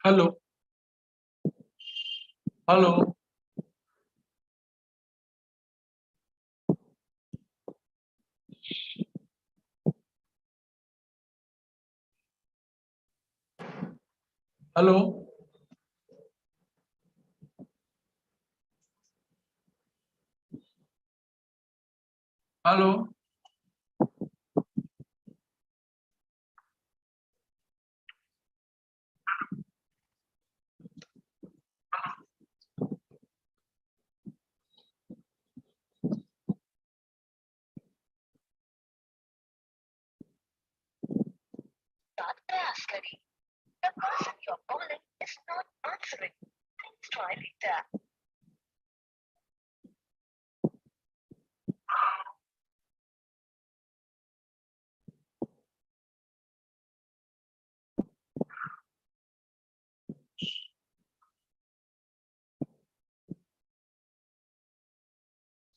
Hello. Hello. Hello. Hello. Start प्रयास करें. The person you're calling is not answering. Please try later.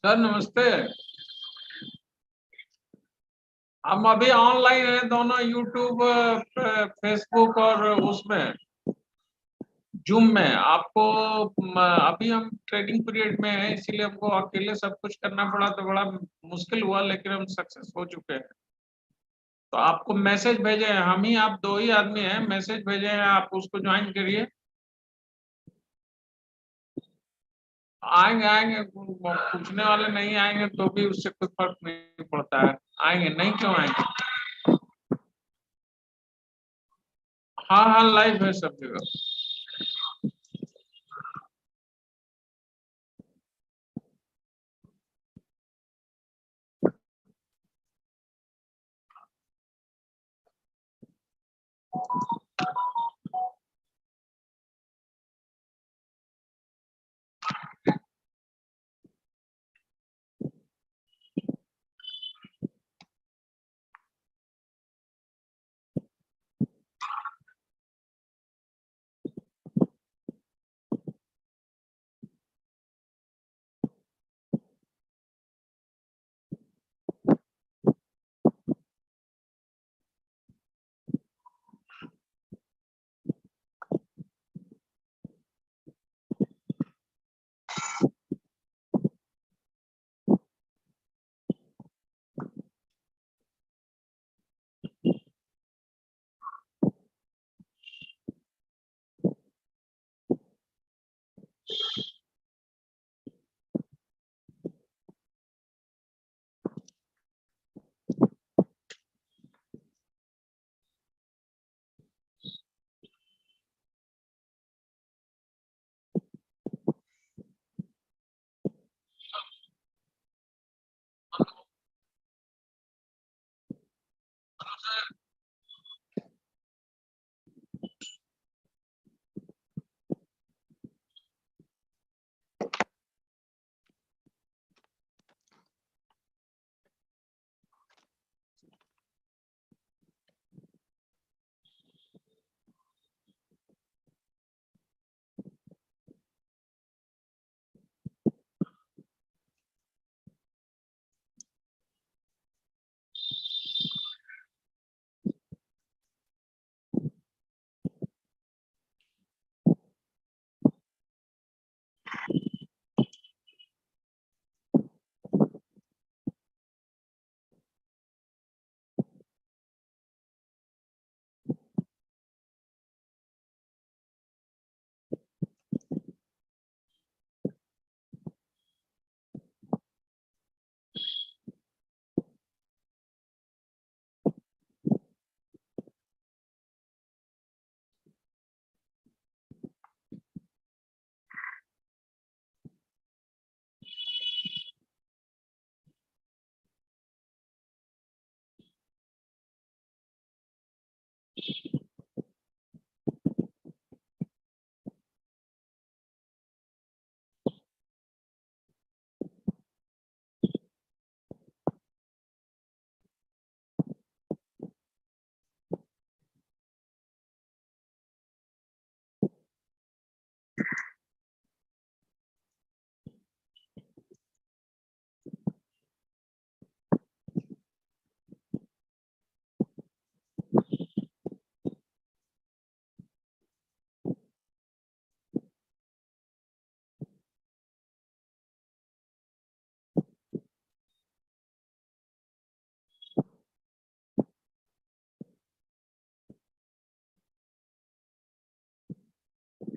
Sir नमस्ते। हम अभी online हैं दोनों, यूट्यूब, फेसबुक और उसमें जूम में। आपको अभी हम ट्रेडिंग पीरियड में हैं, इसीलिए हमको अकेले सब कुछ करना पड़ा, तो बड़ा मुश्किल हुआ, लेकिन हम सक्सेस हो चुके हैं। तो आपको मैसेज भेजे हैं, हम ही आप दो ही आदमी हैं, मैसेज भेजे हैं, आप उसको ज्वाइन करिए। आएंगे आएंगे, पूछने वाले नहीं आएंगे तो भी उससे कोई फर्क नहीं पड़ता है। आएंगे, नहीं क्यों आएंगे। हाँ हाँ, लाइव है सब जगह।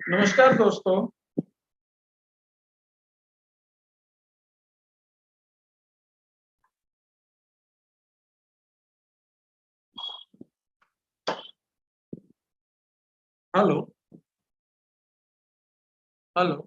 नमस्कार दोस्तों, हेलो हेलो।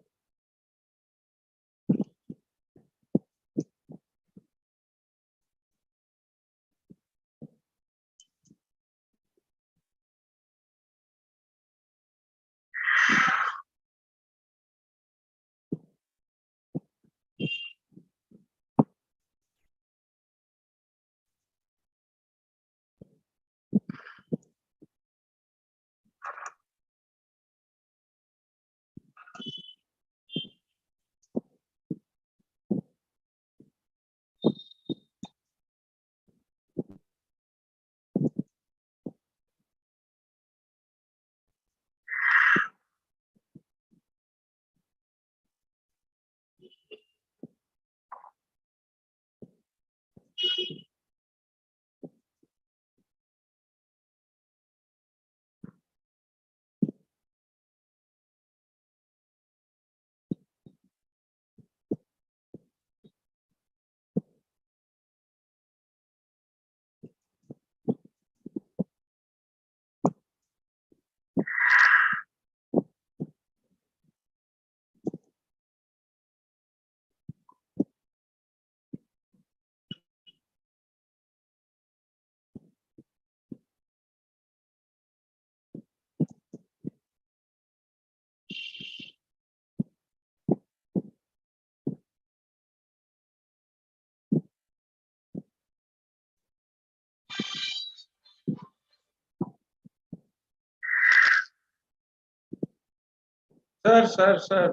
सर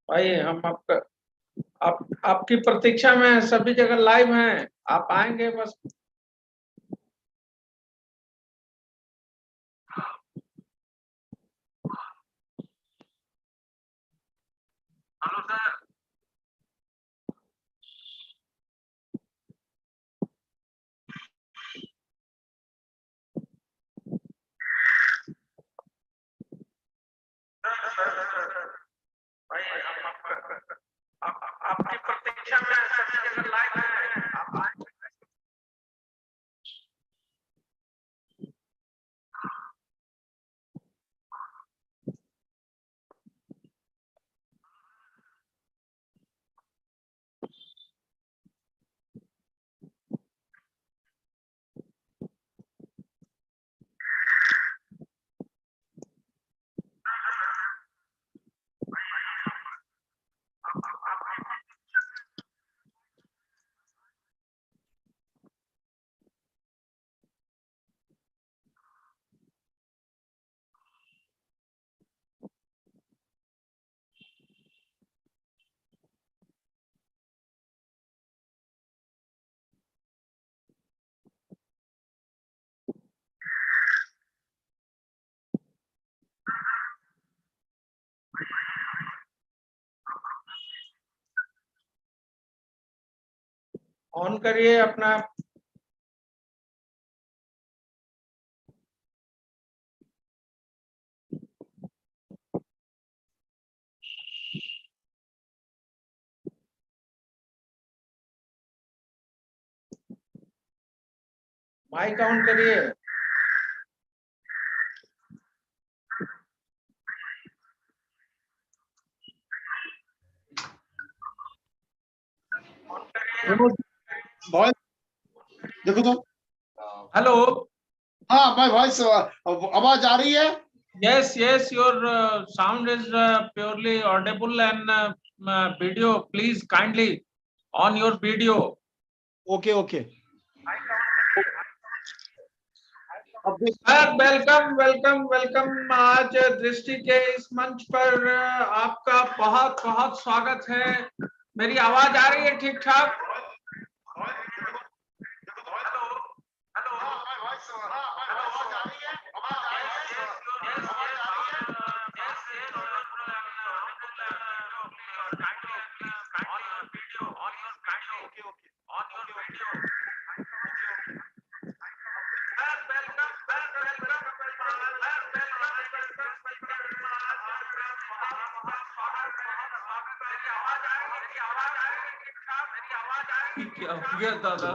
भाई, हम आपकी प्रतीक्षा में हैं, सभी जगह लाइव हैं। आप आएंगे बस। Hello sir. भाई, आपकी प्रतीक्षा में हैं, सभी जगह लाइव हैं। आप आएंगे। ऑन करिए अपना माइक, ऑन करिए। वॉइस देखो तो। हेलो। हाँ, मैं वॉइस आवाज आ रही है? Yes, your sound is purely audible, and video, please kindly on your video. Okay okay. अब देख, सर, वेलकम। आज दृष्टि के इस मंच पर आपका बहुत बहुत स्वागत है। मेरी आवाज आ रही है ठीक ठाक? क्या हो गया दादा?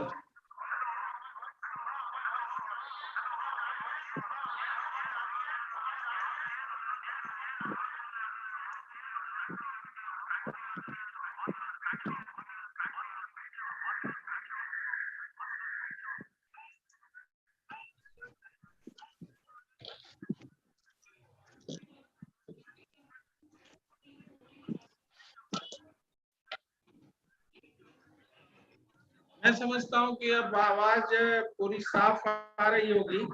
मैं समझता हूँ कि अब आवाज पूरी साफ आ रही होगी।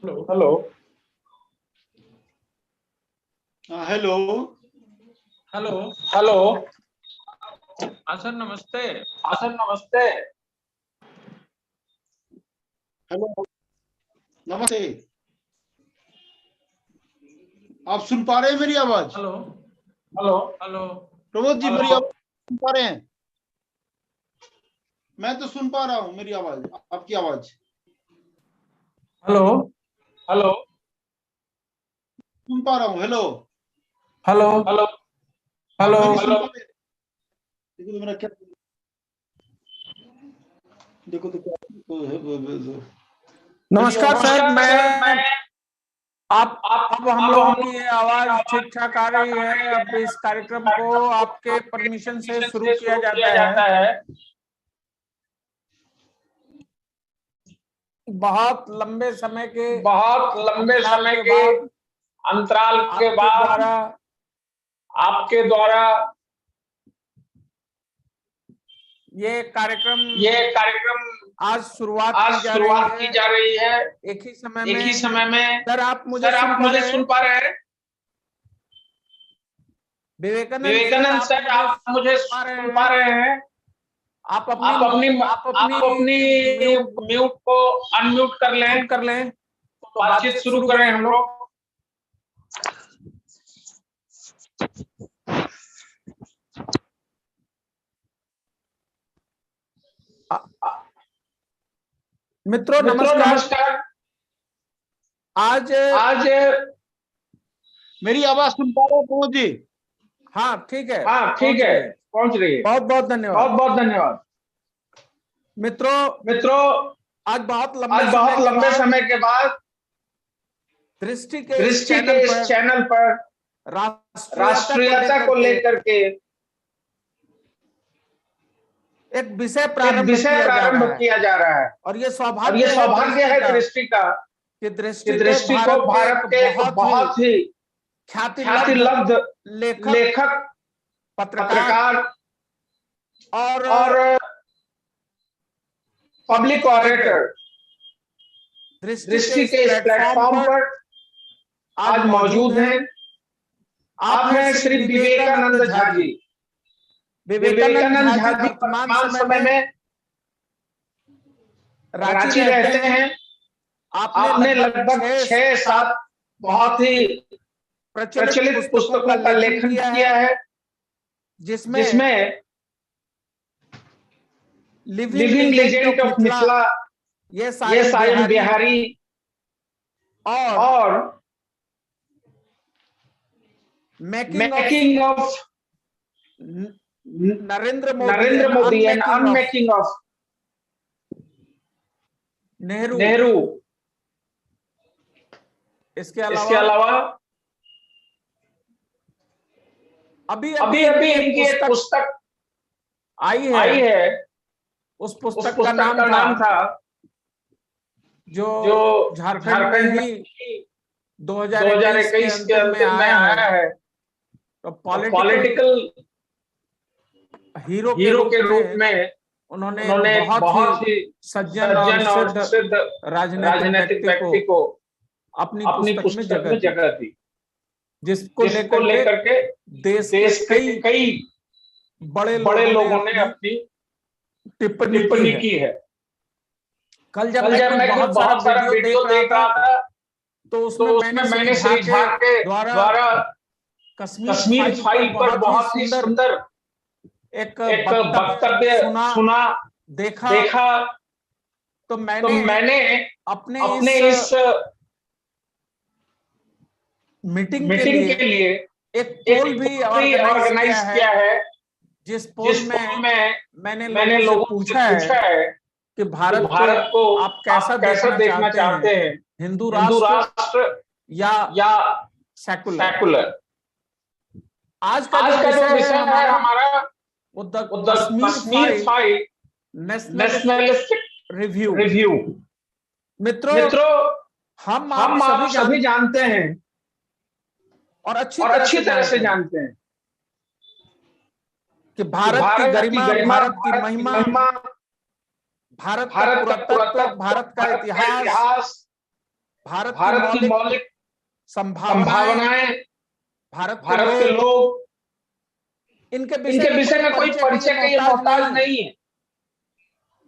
Hello hello hello hello. Sir नमस्ते। सर नमस्ते। हेलो नमस्ते। आप सुन पा रहे हैं मेरी आवाज? Hello hello hello Pramod ji, मेरी आवाज सुन पा रहे हैं? मैं तो सुन पा रहा हूँ मेरी आवाज, आपकी आवाज। हेलो हेलो सुन पा रहा हूँ। हेलो हेलो हेलो हेलो मेरी सुन पा रहे हैं? देखो तो मेरा क्या, देखो तो क्या। नमस्कार सर। मैं मैं आप आप अब हम लोगों की आवाज ठीक ठाक आ रही है। अब इस कार्यक्रम को आपके परमिशन से शुरू किया जाता है। है। बहुत लंबे समय के बहुत लंबे अंतराल समय के के बाद अंतराल के आपके बाद द्वारा आपके द्वारा ये कार्यक्रम आज शुरुआत की जा रही शुरुआत है। की जा रही है। एक ही समय एक ही में समय में सर आप मुझे सुन आप पा मुझे रहे सुन हैं? पा रहे हैं? विवेकानंद सर विवेकानंद आप सर, मुझे आप मुझे सुन पा रहे सुन पा हैं? रहे हैं? आप आप अपनी म्यूट को म्यूट को अनम्यूट कर लें, म्यूट कर लें तो बातचीत शुरू करें करें हम लोग। मित्रों मित्रों नमस्कार। नमस्कार। आज मेरी आवाज सुन पा रहे हो प्रमोद जी? हाँ ठीक है, हाँ ठीक पहुंच है, रही है। पहुंच रही है। बहुत बहुत धन्यवाद। बहुत बहुत धन्यवाद। मित्रों आज बहुत लंबे समय के बाद दृष्टि के इस दृष्टि के इस चैनल पर राष्ट्रीयता को लेकर के एक विषय एक प्रारंभ विषय प्रारंभ किया जा रहा है। और ये और ये सौभाग्य है दृष्टि का कि कि दृष्टि को भारत के एक बहुत ही ख्याति लब्ध लेखक, पत्रकार और पब्लिक ऑरेटर दृष्टि के इस प्लेटफॉर्म पर आज मौजूद हैं। आप हैं श्री विवेकानंद झा जी। विवेकानंद झा जी वर्तमान समय में रांची रहते हैं। आपने लगभग 6-7 बहुत ही प्रचलित पुस्तकों का लेखन किया है, जिसमें लिविंग लेजेंड ऑफ मिथिला, ये सायम बिहारी और making of Narendra Narendra Modi and unmaking of Nehru. इसके इसके अलावा अलावा अभी अभी इनकी एक पुस्तक आई आई है। है। उस उस पुस्तक पुस्तक का नाम था जो झारखंड में झारखंड ही 2021 के अंतिम में आया है। तो पॉलिटिकल हीरो के रूप में उन्होंने बहुत ही सज्जन और सिद्ध राजनीतिक व्यक्ति को अपनी पुस्तक में जगह दी, जिसको लेकर के देश के कई बड़े लोगों ने अपनी टिप्पणी की है। कल जब मैं कुछ बहुत सारा वीडियो देख रहा था तो उसमें मैंने श्री झा के द्वारा कश्मीर फाइल पर बहुत ही सुंदर एक वक्तव्य सुना देखा। तो मैंने अपने इस मीटिंग के लिए एक पोल भी ऑर्गेनाइज किया है, जिस पोल में मैंने लोगों से पूछा है कि भारत को आप कैसा देखना चाहते हैं, हिंदू राष्ट्र या सेकुलर। आज का जो विषय है हमारा कश्मीर फाइल नेशनलिस्टिक रिव्यू। मित्रों हम आप सभी जानते हैं और अच्छी तरह से जानते हैं कि भारत की गरिमा, भारत की महिमा, भारत का पुरातत्व, भारत का इतिहास, भारत की मौलिक संभावनाएं, भारत के लोग, इनके विषय में कोई परिचय का ये मोहताज नहीं है।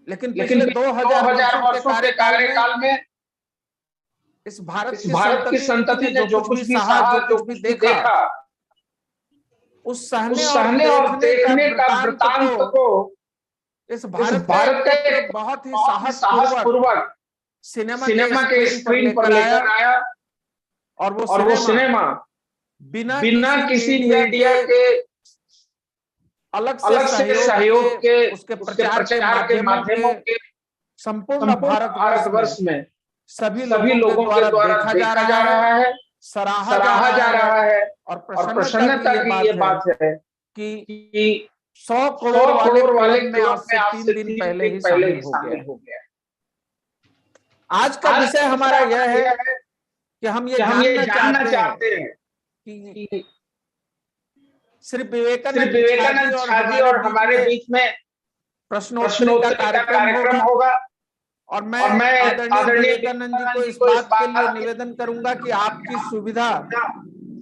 लेकिन पिछले 2000 वर्षों के कार्यकाल में इस भारत की संतति ने जो कुछ भी सहा, जो कुछ भी देखा, उस सहने और देखने का वृतांत को इस भारत के एक बहुत ही साहसपूर्वक सिनेमा के स्क्रीन पर लेकर आया। और वो सिनेमा बिना किसी मीडिया के अलग से सहयोग के उसके प्रचार के माध्यमों के संपूर्ण भारतवर्ष में सभी लोगों के द्वारा देखा जा रहा है, सराहा जा रहा है। और प्रसन्नता की ये बात है कि 100 करोड़ वाले क्लब में आज से 3 दिन पहले ही शामिल हो गया। आज का विषय हमारा यह है कि हम ये जानना चाहते हैं कि श्री विवेकानंद जी और हमारे बीच में प्रश्नोत्तरी का कार्यक्रम होगा। और मैं आदरणीय विवेकानंद जी को इस बात के लिए निवेदन करूंगा कि आपकी सुविधा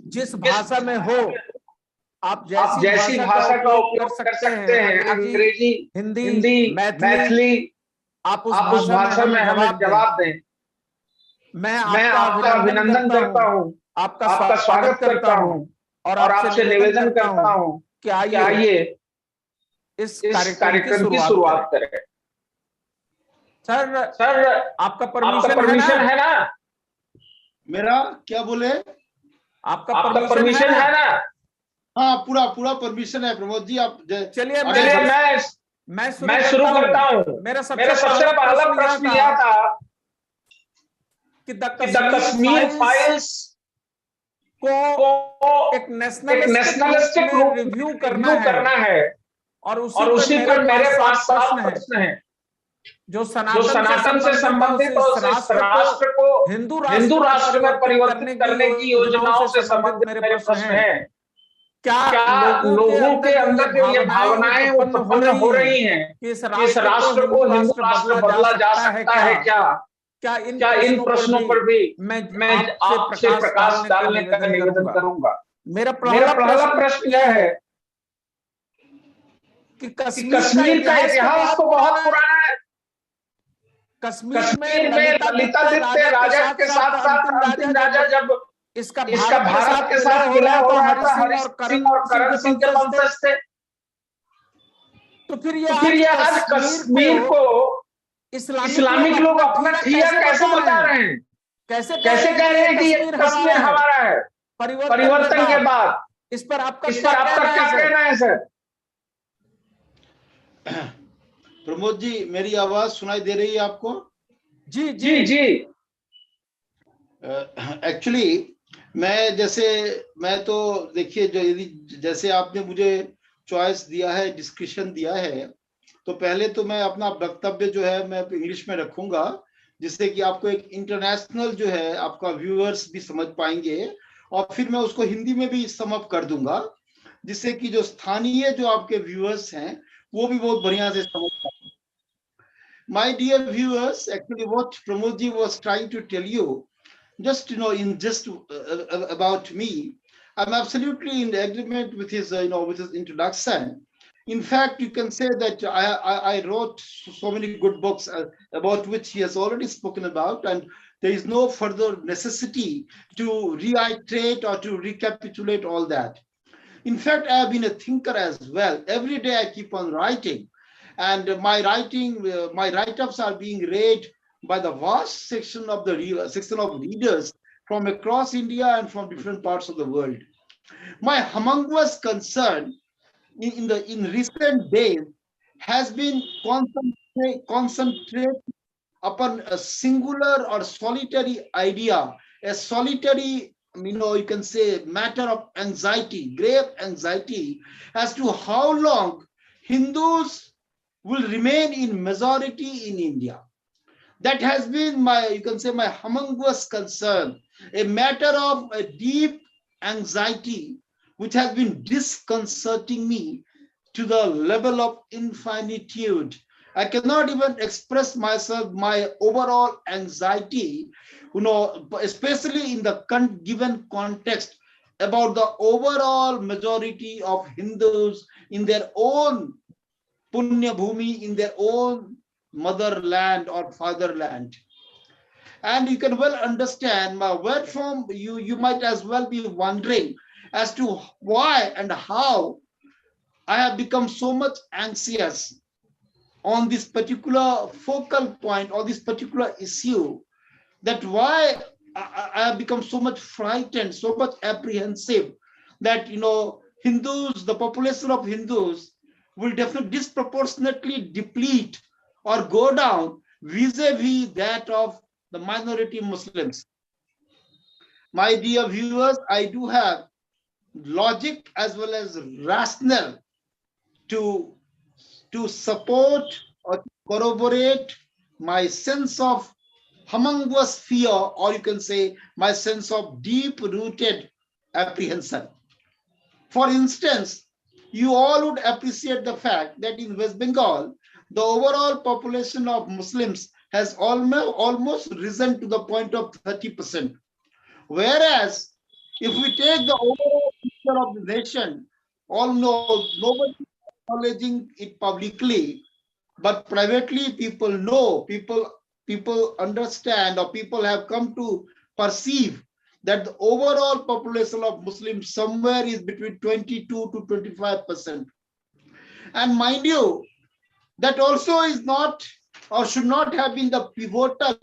जिस भाषा में हो, आप जैसी भाषा का उपयोग कर सकते हैं, अंग्रेजी, हिंदी, मैथिली, आप उस भाषा में हमें जवाब दें। मैं आपका अभिनंदन करता हूँ, आपका स्वागत करता हूँ और आपसे निवेदन करता हूँ कि आइए इस कार्यक्रम की शुरुआत करें। सर आपका परमिशन है ना? मेरा क्या बोले? आपका परमिशन है ना? हाँ, पूरा परमिशन है प्रमोद जी। आप चलिए मैं शुरू करता हूँ। मेरा सबसे पहला प्रश्न यह था कि द कश्मीर फाइल्स को एक नेशनलिस्टिक रिव्यू करना है और उसी पर मेरे पास 7 प्रश्न हैं जो सनातन से संबंधित और इस राष्ट्र को हिंदू राष्ट्र में परिवर्तित करने की योजनाओं से संबंधित मेरे प्रश्न हैं। क्या लोगों के अंदर जो ये भावनाएं उत्पन्न हो रही हैं कि इस राष्ट्र को हिंदू राष्ट्र बदला जा सकता है क्या इन प्रश्नों पर भी मैं आपसे प्रकाश डालने का निवेदन करूंगा। मेरा पहला प्रश्न यह है कि कश्मीर का इतिहास तो बहुत पुराना है। कश्मीर में ललितादित्य राजा के साथ अंतिम राजा जब इसका भारत के साथ विलय हो रहा था, हरि सिंह और करण सिंह के वंशज थे। तो फिर ये आज कश्मीर को इस्लामिक लोग अपना ठिया कैसे बता रहे हैं? कैसे कह रहे हैं कि ये कश्मीर हमारा है परिवर्तन के बाद? इस पर आपका क्या कहना है सर? प्रमोद जी, मेरी आवाज सुनाई दे रही है आपको? जी जी जी। एक्चुअली मैं तो देखिए, जो यदि जैसे आपने मुझे चॉइस दिया है, डिस्कशन दिया है, तो पहले तो मैं अपना वक्तव्य जो है मैं इंग्लिश में रखूंगा, जिससे कि आपको एक इंटरनेशनल जो है आपका व्यूअर्स भी समझ पाएंगे, और फिर मैं उसको हिंदी में भी सम अप कर दूंगा, जिससे कि जो स्थानीय जो आपके व्यूअर्स हैं वो भी बहुत बढ़िया से समझ पाए। My dear viewers, actually what Pramod ji was trying to tell you, just about me, I'm absolutely in agreement with his with his introduction. In fact, you can say that I wrote so many good books about which he has already spoken about, and there is no further necessity to reiterate or to recapitulate all that. In fact, I have been a thinker as well. Every day I keep on writing, and my write-ups are being read by the vast section of readers from across India and from different parts of the world. My humongous concern in recent days has been concentrate upon a singular or solitary idea, a solitary, you can say, matter of anxiety, grave anxiety, as to how long Hindus will remain in majority in India. That has been you can say, my humongous concern, a matter of a deep anxiety which has been disconcerting me to the level of infinitude. I cannot even express myself, my overall anxiety, especially in the given context about the overall majority of Hindus in their own Punya Bhumi, in their own motherland or fatherland. And you can well understand my word form. You might as well be wondering as to why and how I have become so much anxious on this particular focal point or this particular issue, that why I have become so much frightened, so much apprehensive that, Hindus, the population of Hindus will definitely disproportionately deplete or go down vis-a-vis that of the minority Muslims. My dear viewers, I do have logic as well as rationale to support or to corroborate my sense of humongous fear, or you can say my sense of deep-rooted apprehension. For instance, you all would appreciate the fact that in West Bengal, the overall population of Muslims has almost risen to the point of 30%. Whereas, if we take the overall picture of the nation, nobody is acknowledging it publicly, but privately people know, people understand, or people have come to perceive that the overall population of Muslims somewhere is between 22 to 25%. And mind you, that also is not or should not have been the pivotal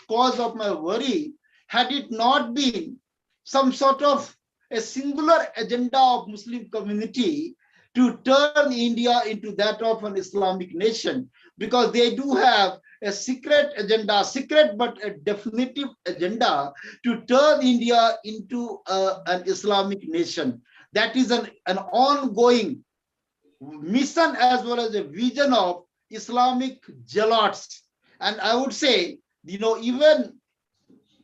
cause of my worry, had it not been some sort of a singular agenda of Muslim community to turn India into that of an Islamic nation, because they do have a secret agenda, secret but a definitive agenda to turn India into an Islamic nation. That is an ongoing mission as well as a vision of Islamic zealots. And I would say, even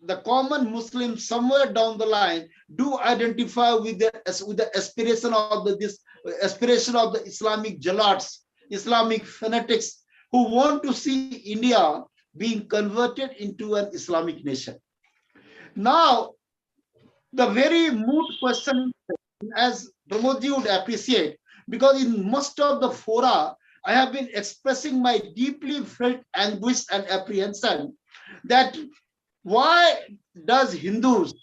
the common Muslims somewhere down the line do identify with the aspiration of the Islamic zealots, Islamic fanatics who want to see India being converted into an Islamic nation. Now, the very moot question, as Pramodji would appreciate, because in most of the fora, I have been expressing my deeply felt anguish and apprehension that why does Hindus,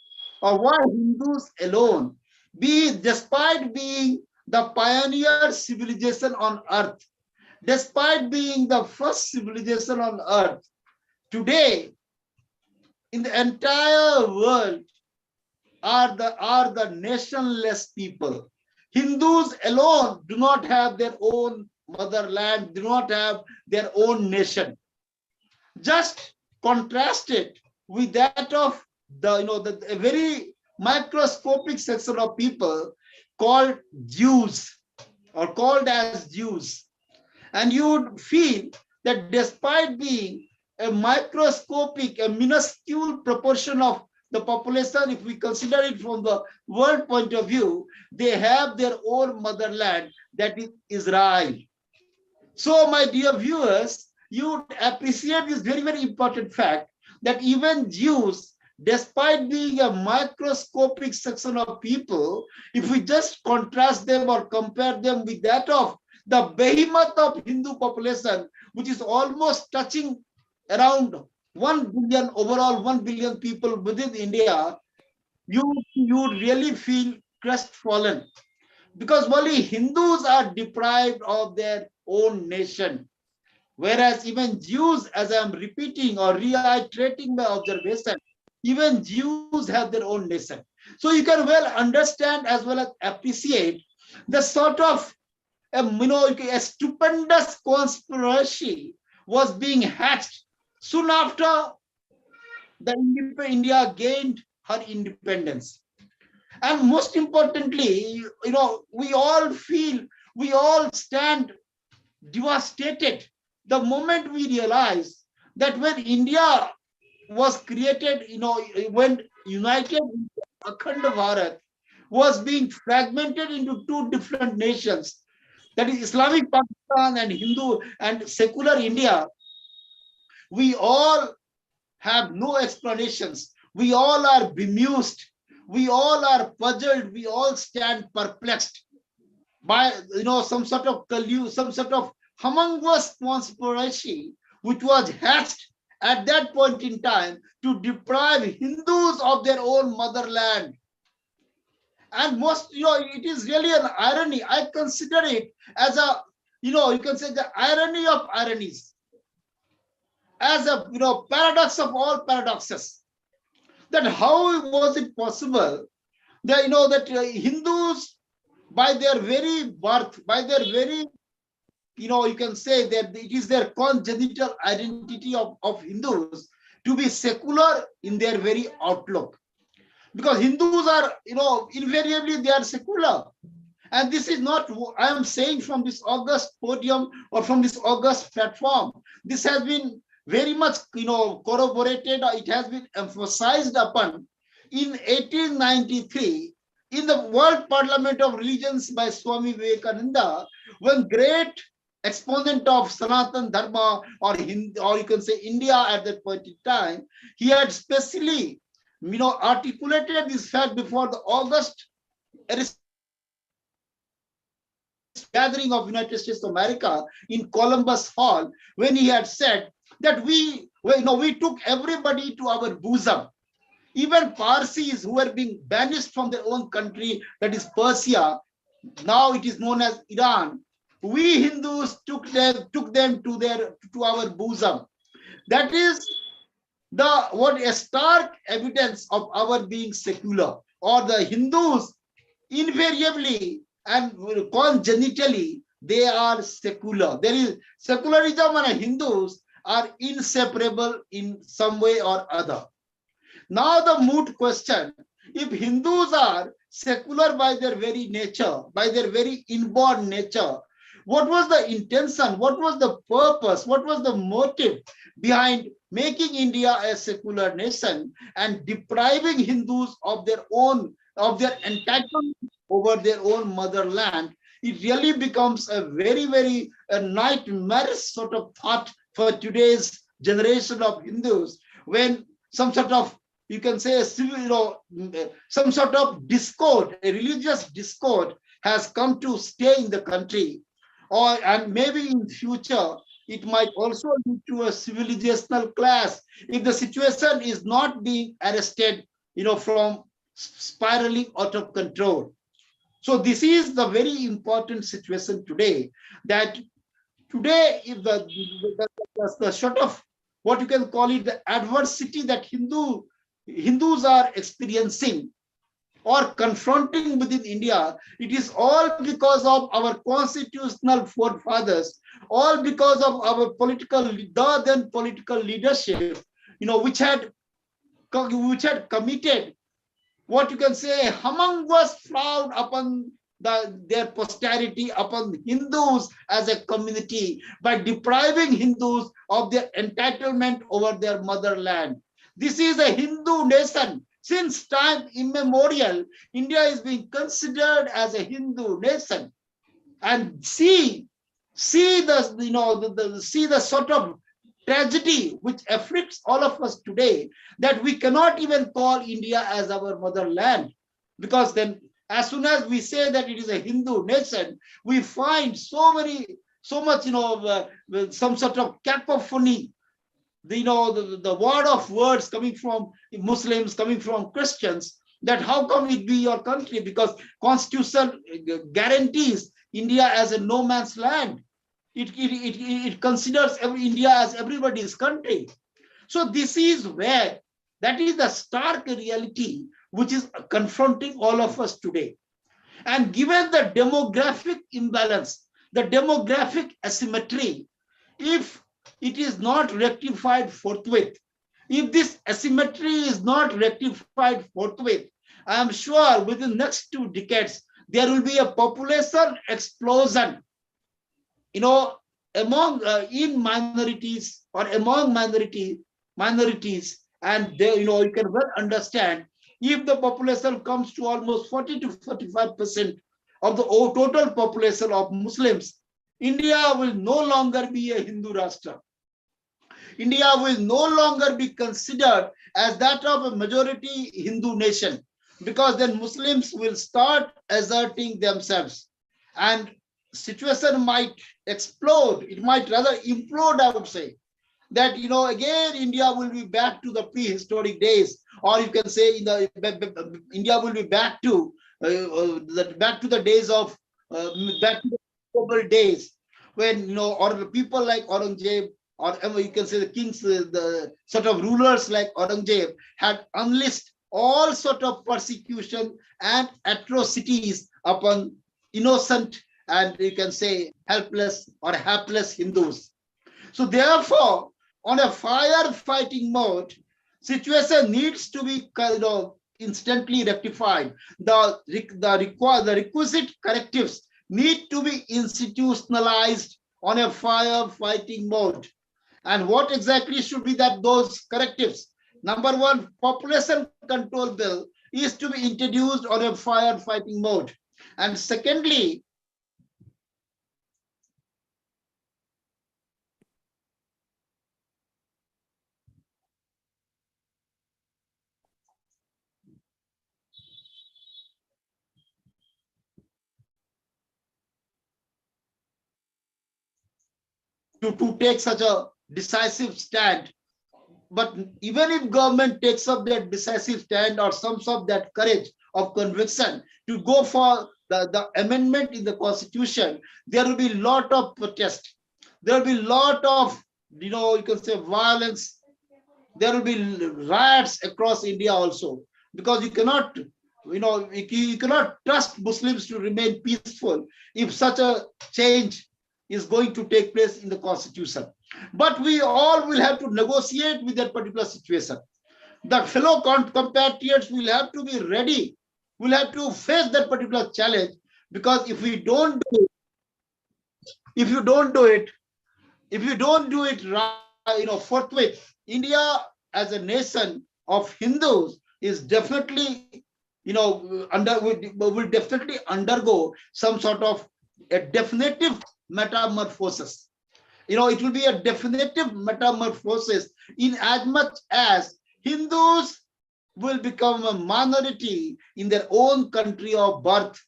or why Hindus alone, despite being the pioneer civilization on earth, despite being the first civilization on earth, today in the entire world are the nationless people. Hindus alone do not have their own motherland, do not have their own nation. Just contrast it with that of the a very microscopic section of people called Jews, or called as Jews. And you would feel that despite being a microscopic, a minuscule proportion of the population, if we consider it from the world point of view, they have their own motherland, that is Israel. So, my dear viewers, you would appreciate this very, very important fact that even Jews, despite being a microscopic section of people, if we just contrast them or compare them with that of the behemoth of Hindu population, which is almost touching around 1 billion, overall 1 billion people within India, you would really feel crestfallen, because only Hindus are deprived of their own nation. Whereas even Jews, as I am repeating or reiterating my observation, even Jews have their own nation. So you can well understand as well as appreciate the sort of a stupendous conspiracy was being hatched soon after the India gained her independence. And most importantly, we all stand devastated the moment we realize that when India was created, when United Akhand Bharat was being fragmented into two different nations, that is Islamic Pakistan and Hindu and secular India, we all have no explanations. We all are bemused. We all are puzzled. We all stand perplexed by some sort of humongous conspiracy which was hatched at that point in time to deprive Hindus of their own motherland. And most, it is really an irony. I consider it as a, you can say the irony of ironies, as a, paradox of all paradoxes. That how was it possible that, that Hindus, by their very birth, by their very, you can say that it is their congenital identity of Hindus to be secular in their very outlook. Because Hindus are, invariably they are secular. And this is not, I am saying from this august podium or from this august platform. This has been very much, corroborated, or it has been emphasized upon in 1893 in the World Parliament of Religions by Swami Vivekananda, when great exponent of Sanatan Dharma or you can say India at that point in time, he had specially, articulated this fact before the August gathering of United States of America in Columbus Hall, when he had said that we took everybody to our bosom. Even Parsis who were being banished from their own country, that is Persia, now it is known as Iran. We Hindus took them to our bosom. That is a stark evidence of our being secular, or the Hindus invariably and congenitally they are secular. There is secularism and Hindus are inseparable in some way or other. Now the moot question, if Hindus are secular by their very nature, by their very inborn nature, what was the intention, what was the purpose, what was the motive behind making India a secular nation and depriving Hindus of their entitlement over their own motherland? It really becomes a very, very nightmarish sort of thought for today's generation of Hindus, when some sort of, you can say, some sort of discord, a religious discord has come to stay in the country, and maybe in future it might also lead to a civilizational clash if the situation is not being arrested, from spiraling out of control. So this is the very important situation today, that today if the sort of what you can call it, the adversity that Hindus are experiencing or confronting within India, it is all because of our constitutional forefathers, all because of our political leadership, which had committed what you can say humongous fraud upon their posterity, upon Hindus as a community, by depriving Hindus of their entitlement over their motherland. This is a Hindu nation. Since time immemorial, India is being considered as a Hindu nation. And see the sort of tragedy which afflicts all of us today, that we cannot even call India as our motherland, because then as soon as we say that it is a Hindu nation, we find so much some sort of cacophony, the word of words coming from Muslims, coming from Christians, that how come it be your country, because Constitution guarantees India as a no man's land. It considers India as everybody's country. So this is where, that is the stark reality which is confronting all of us today. And given the demographic imbalance, the demographic asymmetry, if it is not rectified forthwith, if this asymmetry is not rectified forthwith, I am sure within the next 2 decades, there will be a population explosion, among in minorities or among minorities, and they, you can well understand, if the population comes to almost 40 to 45% of the total population of Muslims, India will no longer be a Hindu Rashtra. India will no longer be considered as that of a majority Hindu nation, because then Muslims will start asserting themselves, and situation might explode. It might rather implode, I would say. That, again, India will be back to the prehistoric days, or you can say India will be back to the days of back to the global days, when or people like Aurangzeb, or you can say the kings, the sort of rulers like Aurangzeb had unleashed all sort of persecution and atrocities upon innocent and you can say helpless or hapless Hindus. So therefore, on a firefighting mode, situation needs to be instantly rectified. The requisite correctives need to be institutionalized on a firefighting mode. And what exactly should be those correctives? Number one, population control bill is to be introduced on a firefighting mode. And secondly, to take such a decisive stand. But even if government takes up that decisive stand or sums up that courage of conviction to go for the amendment in the constitution, there will be a lot of protest. There will be a lot of, you can say violence. There will be riots across India also, because you cannot, you cannot trust Muslims to remain peaceful if such a change is going to take place in the constitution. But we all will have to negotiate with that particular situation. The fellow compatriots will have to be ready. We'll have to face that particular challenge, because if you don't do it right, forthwith, India as a nation of Hindus is definitely, will definitely undergo some sort of a definitive metamorphosis. It will be a definitive metamorphosis in as much as Hindus will become a minority in their own country of birth.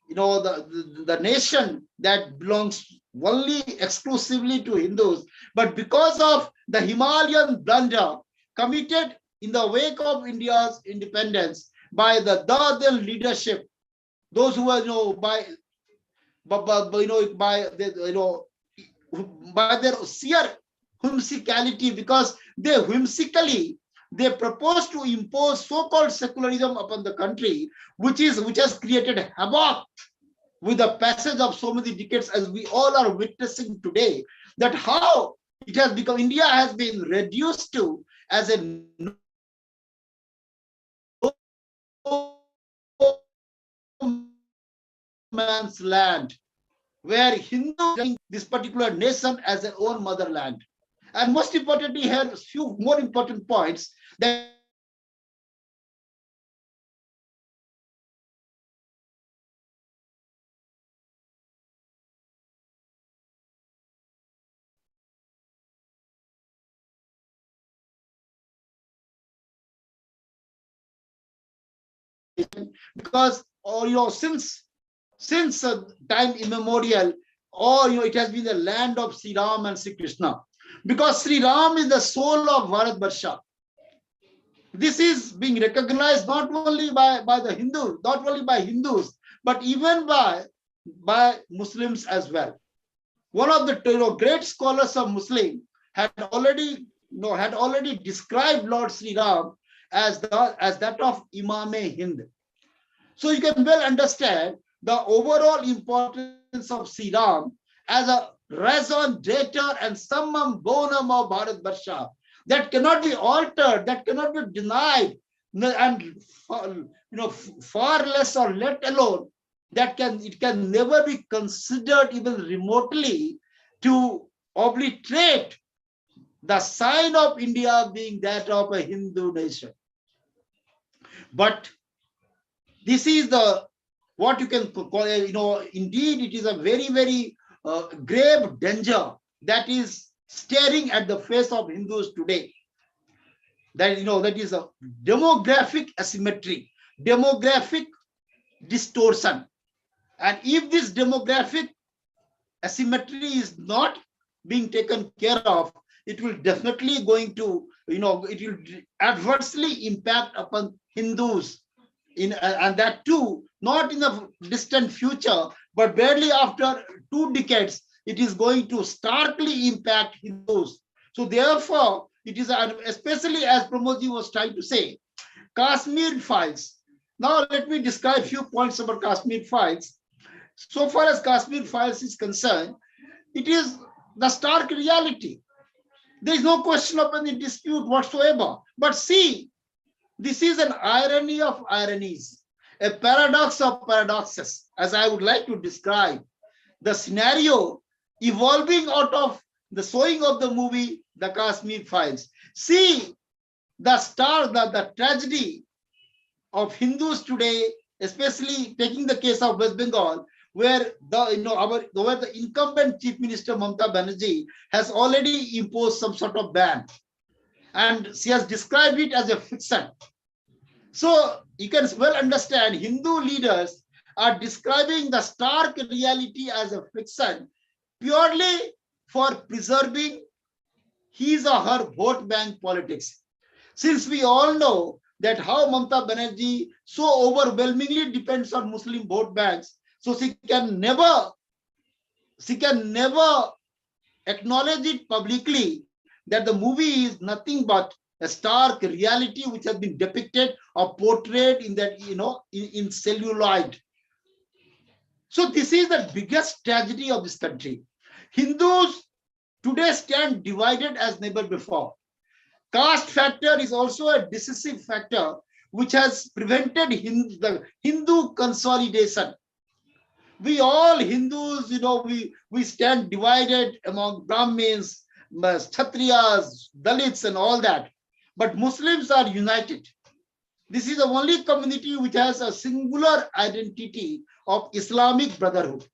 The nation that belongs only exclusively to Hindus, but because of the Himalayan blunder committed in the wake of India's independence by the then leadership, those who are by their sheer whimsicality, because they whimsically propose to impose so-called secularism upon the country, which has created havoc with the passage of so many decades, as we all are witnessing today, that how it has become, India has been reduced to as a no man's land, where Hindu this particular nation as their own motherland. And most importantly, here a few more important points that because or since time immemorial, or it has been the land of Sri Ram and Sri Krishna, because Sri Ram is the soul of Bharat Barsha. This is being recognized not only by the Hindus, not only by Hindus, but even by Muslims as well. One of the great scholars of Muslim had already described Lord Sri Ram as that of Imam-e-Hind. So you can well understand the overall importance of Sri Ram as a raison d'etre and summum bonum of Bharat Barsha that cannot be altered, that cannot be denied, and far less or let alone it can never be considered even remotely to obliterate the sign of India being that of a Hindu nation. But this is what you can call, indeed it is a very, very grave danger that is staring at the face of Hindus today. That is a demographic asymmetry, demographic distortion. And if this demographic asymmetry is not being taken care of, it will definitely it will adversely impact upon Hindus and that too not in the distant future, but barely after 2 decades, it is going to starkly impact Hindus. So therefore, it is, especially as Pramodji was trying to say, Kashmir files. Now let me describe a few points about Kashmir files. So far as Kashmir files is concerned, it is the stark reality. There is no question of any dispute whatsoever. But see, this is an irony of ironies, a paradox of paradoxes, as I would like to describe the scenario evolving out of the showing of the movie, The Kashmir Files. See the tragedy of Hindus today, especially taking the case of West Bengal, where the incumbent Chief Minister Mamata Banerjee has already imposed some sort of ban. And she has described it as a fiction. So you can well understand Hindu leaders are describing the stark reality as a fiction purely for preserving his or her vote bank politics. Since we all know that how Mamata Banerjee so overwhelmingly depends on Muslim vote banks, so she can never acknowledge it publicly that the movie is nothing but a stark reality which has been depicted or portrayed in that, in celluloid. So this is the biggest tragedy of this country. Hindus today stand divided as never before. Caste factor is also a decisive factor which has prevented the Hindu consolidation. We all Hindus, we stand divided among Brahmins, Kshatriyas, Dalits and all that. But Muslims are united. This is the only community which has a singular identity of Islamic brotherhood.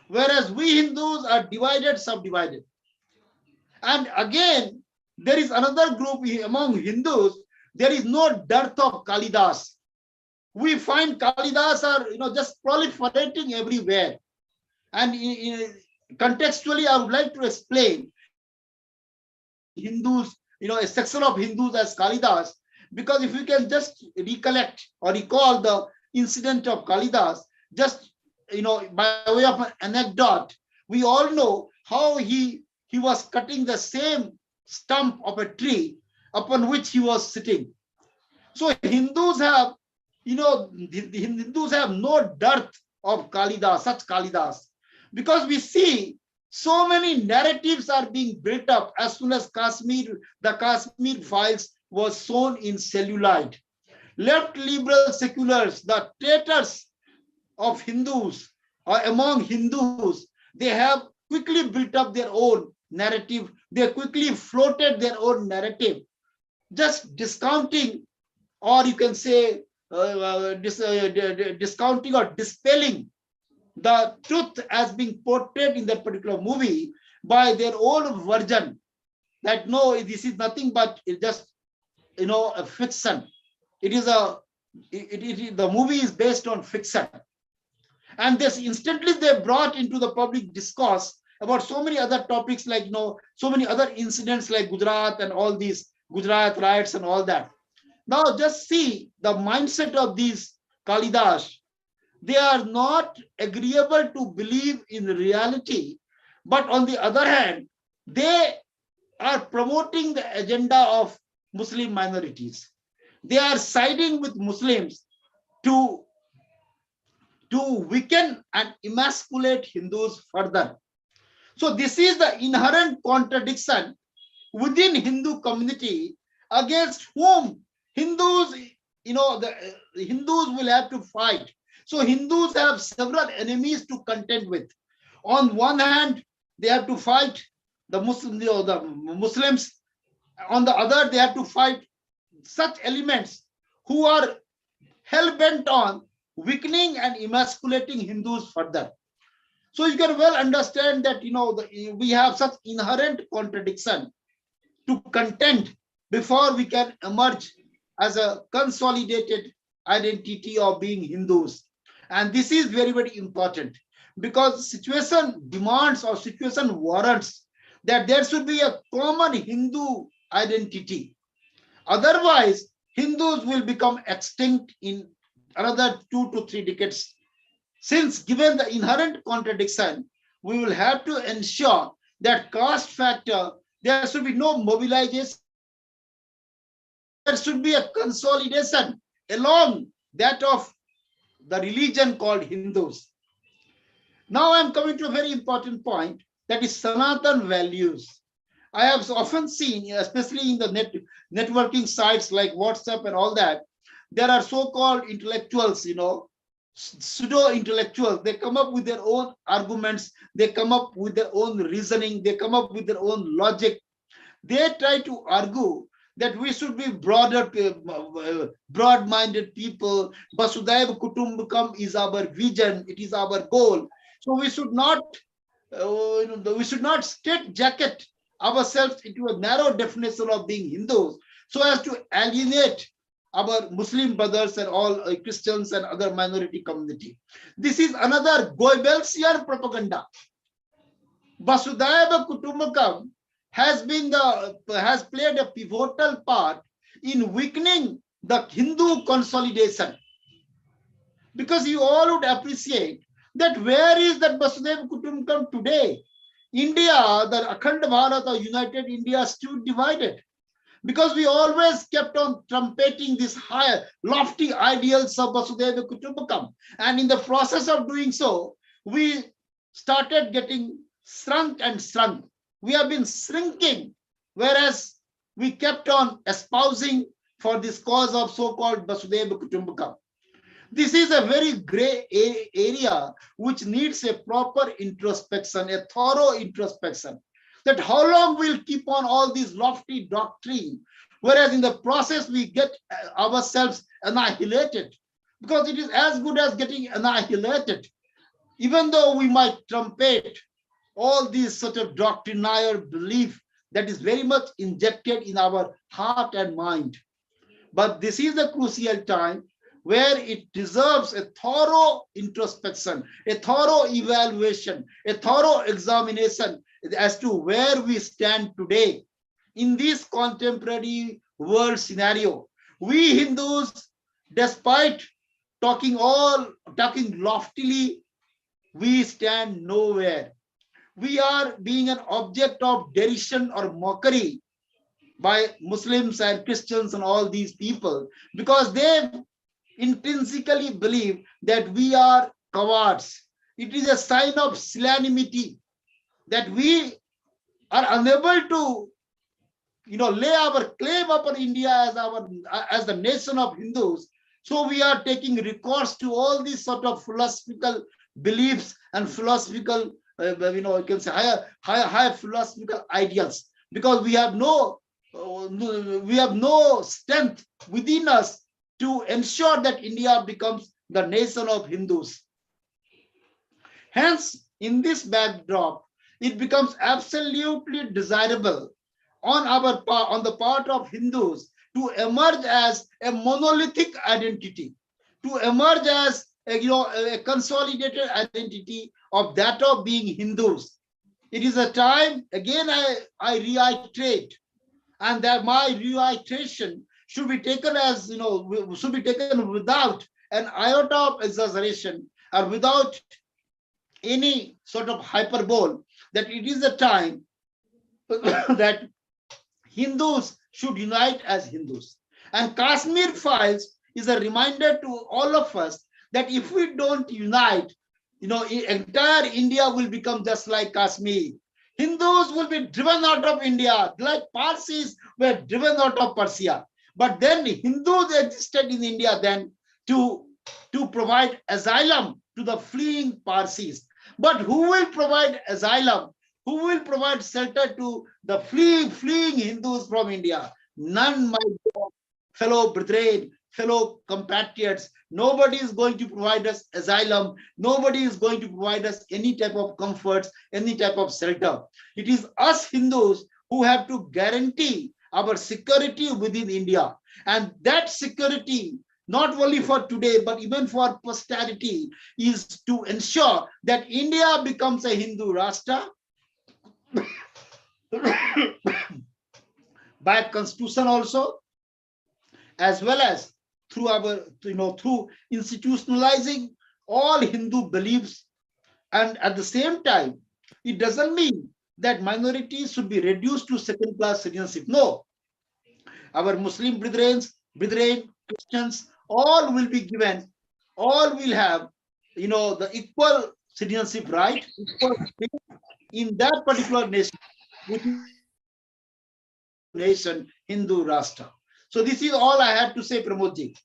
Whereas we Hindus are divided, subdivided. And again, there is another group among Hindus, there is no dearth of Kalidas. We find Kalidas are just proliferating everywhere. And contextually, I would like to explain Hindus, a section of Hindus as Kalidas, because if you can just recollect or recall the incident of Kalidas, just by way of an anecdote, we all know how he was cutting the same stump of a tree upon which he was sitting. So Hindus have, the Hindus have no dearth of Kalidas, such Kalidas, because we see So many narratives are being built up as soon as the Kashmir files was shown in celluloid. Left liberal seculars, the traitors of Hindus or among Hindus, they have quickly built up their own narrative. They quickly floated their own narrative, just discounting, or you can say discounting or dispelling the truth as being portrayed in that particular movie by their own version, that no, this is nothing but just a fiction. It is the movie is based on fiction. And this instantly they brought into the public discourse about so many other topics, like so many other incidents like Gujarat and all these Gujarat riots and all that. Now just see the mindset of these Kalidas. They are not agreeable to believe in reality, but on the other hand, they are promoting the agenda of Muslim minorities. They are siding with Muslims to weaken and emasculate Hindus further. So this is the inherent contradiction within Hindu community, against whom Hindus, the Hindus will have to fight. So Hindus have several enemies to contend with. On one hand, they have to fight the Muslims. On the other, they have to fight such elements who are hell-bent on weakening and emasculating Hindus further. So you can well understand that we have such inherent contradiction to contend before we can emerge as a consolidated identity of being Hindus. And this is very, very important, because situation demands or situation warrants that there should be a common Hindu identity. Otherwise, Hindus will become extinct in another 2 to 3 decades. Since given the inherent contradiction, we will have to ensure that caste factor, there should be no mobilization. There should be a consolidation along that of the religion called Hindus. Now I'm coming to a very important point, that is Sanatan values. I have often seen, especially in the networking sites like WhatsApp and all that, there are so-called intellectuals, pseudo-intellectuals. They come up with their own arguments. They come up with their own reasoning. They come up with their own logic. They try to argue that we should be broad-minded people. Vasudhaiva Kutumbakam is our vision. It is our goal. So we should not, straitjacket ourselves into a narrow definition of being Hindus, so as to alienate our Muslim brothers and all Christians and other minority community. This is another Goebbelsian propaganda. Vasudhaiva Kutumbakam has played a pivotal part in weakening the Hindu consolidation, because you all would appreciate that where is that Vasudhaiva Kutumbakam today? India, the Akhand Bharat or United India, still divided, because we always kept on trumpeting these higher, lofty ideals of Vasudhaiva Kutumbakam. And in the process of doing so, we started getting shrunk and shrunk. We have been shrinking, whereas we kept on espousing for this cause of so-called Vasudhaiva Kutumbakam. This is a very gray area which needs a proper introspection, a thorough introspection. That how long we'll keep on all these lofty doctrine, whereas in the process we get ourselves annihilated, because it is as good as getting annihilated. Even though we might trumpet all these sort of doctrinaire belief that is very much injected in our heart and mind. But this is a crucial time where it deserves a thorough introspection, a thorough evaluation, a thorough examination as to where we stand today in this contemporary world scenario. We Hindus, despite talking loftily, we stand nowhere. We are being an object of derision or mockery by Muslims and Christians and all these people, because they intrinsically believe that we are cowards. It is a sign of pusillanimity that we are unable to, lay our claim upon India as the nation of Hindus. So we are taking recourse to all these sort of philosophical beliefs and philosophical, you can say higher philosophical ideals, because we have no strength within us to ensure that India becomes the nation of Hindus. Hence, in this backdrop, it becomes absolutely desirable on the part of Hindus to emerge as a monolithic identity, to emerge as a consolidated identity of that of being Hindus. It is a time, again, I reiterate, and that my reiteration should be taken as, should be taken without an iota of exaggeration or without any sort of hyperbole, that it is a time that Hindus should unite as Hindus. And Kashmir Files is a reminder to all of us that if we don't unite, entire India will become just like Kashmir. Hindus will be driven out of India, like Parsis were driven out of Persia. But then Hindus existed in India then to provide asylum to the fleeing Parsis. But who will provide asylum? Who will provide shelter to the fleeing Hindus from India? None, my fellow brethren, fellow compatriots. Nobody is going to provide us asylum. Nobody is going to provide us any type of comforts, any type of shelter. It is us Hindus who have to guarantee our security within India. And that security, not only for today, but even for posterity, is to ensure that India becomes a Hindu Rashtra by constitution also, as well as through our, through institutionalizing all Hindu beliefs. And at the same time, it doesn't mean that minorities should be reduced to second-class citizenship. No, our Muslim brethren, Christians, all will be given, all will have, the equal citizenship right, equal in that particular nation, which is nation Hindu Rashtra. So this is all I had to say, Pramod ji.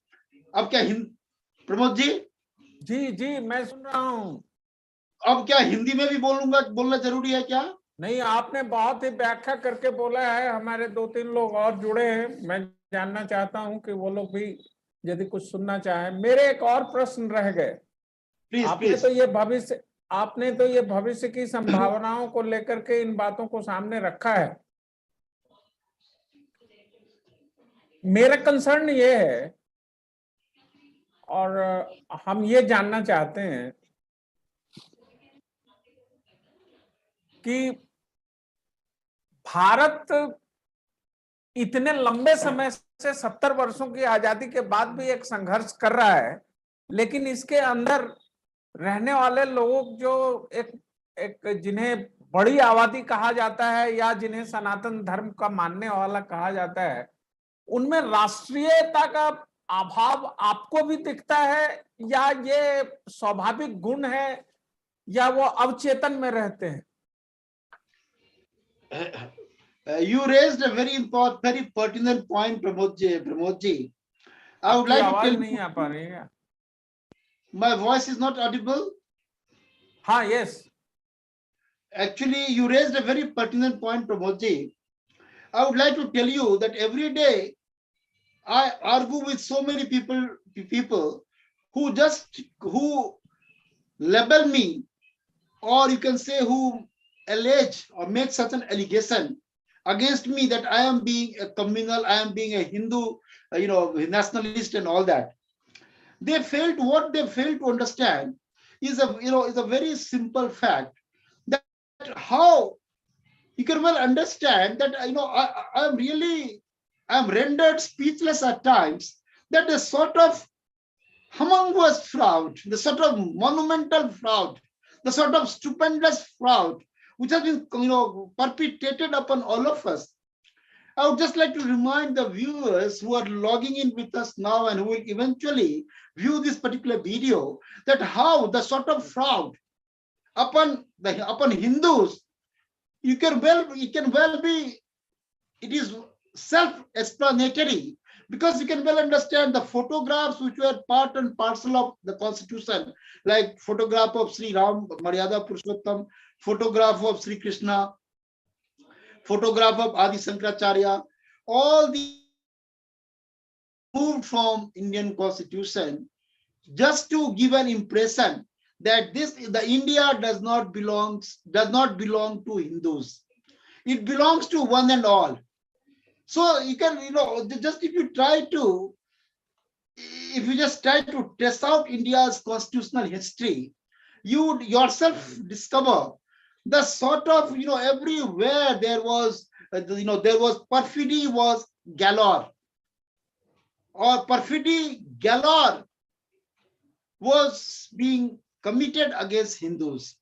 अब क्या प्रमोद जी? जी मैं सुन रहा हूँ. अब क्या हिंदी में भी बोलना जरूरी है क्या? नहीं, आपने बहुत ही व्याख्या करके बोला है. हमारे 2-3 लोग और जुड़े हैं. मैं जानना चाहता हूं कि वो लोग भी यदि कुछ सुनना चाहें. मेरे एक और प्रश्न रह गए. आपने तो ये भविष्य की संभावनाओं को लेकर के इन बातों को सामने रखा है. मेरा कंसर्न ये है, और हम ये जानना चाहते हैं कि भारत इतने लंबे समय से 70 वर्षों की आजादी के बाद भी एक संघर्ष कर रहा है, लेकिन इसके अंदर रहने वाले लोग जो एक जिन्हें बड़ी आबादी कहा जाता है या जिन्हें सनातन धर्म का मानने वाला कहा जाता है, उनमें राष्ट्रीयता का अभाव आपको भी दिखता है, या ये स्वाभाविक गुण है, या वो अवचेतन में रहते हैं? You raised a very important, very pertinent point, Pramod ji. I would like to tell नहीं आ पा रही है. My voice is not audible. हाँ, yes. Actually, you raised a very pertinent point, Pramod ji. I would like to tell you that every day I argue with so many people who label me, or you can say who allege or make such an allegation against me that I am being a communal, I am being a Hindu, nationalist and all that. What they fail to understand is a very simple fact, that how you can well understand that I'm rendered speechless at times, that the sort of humongous fraud, the sort of monumental fraud, the sort of stupendous fraud which has been perpetrated upon all of us. I would just like to remind the viewers who are logging in with us now and who will eventually view this particular video, that how the sort of fraud upon Hindus it can well be, it is self-explanatory, because you can well understand the photographs which were part and parcel of the constitution, like photograph of Sri Ram, Maryada Purushottam, photograph of Sri Krishna, photograph of Adi Shankaracharya, all the moved from Indian constitution just to give an impression that the India does not belong to Hindus. It belongs to one and all. So you can, just if you just try to test out India's constitutional history, you would yourself discover the sort of, everywhere there was, there was perfidy was galore, or perfidy galore was being committed against Hindus,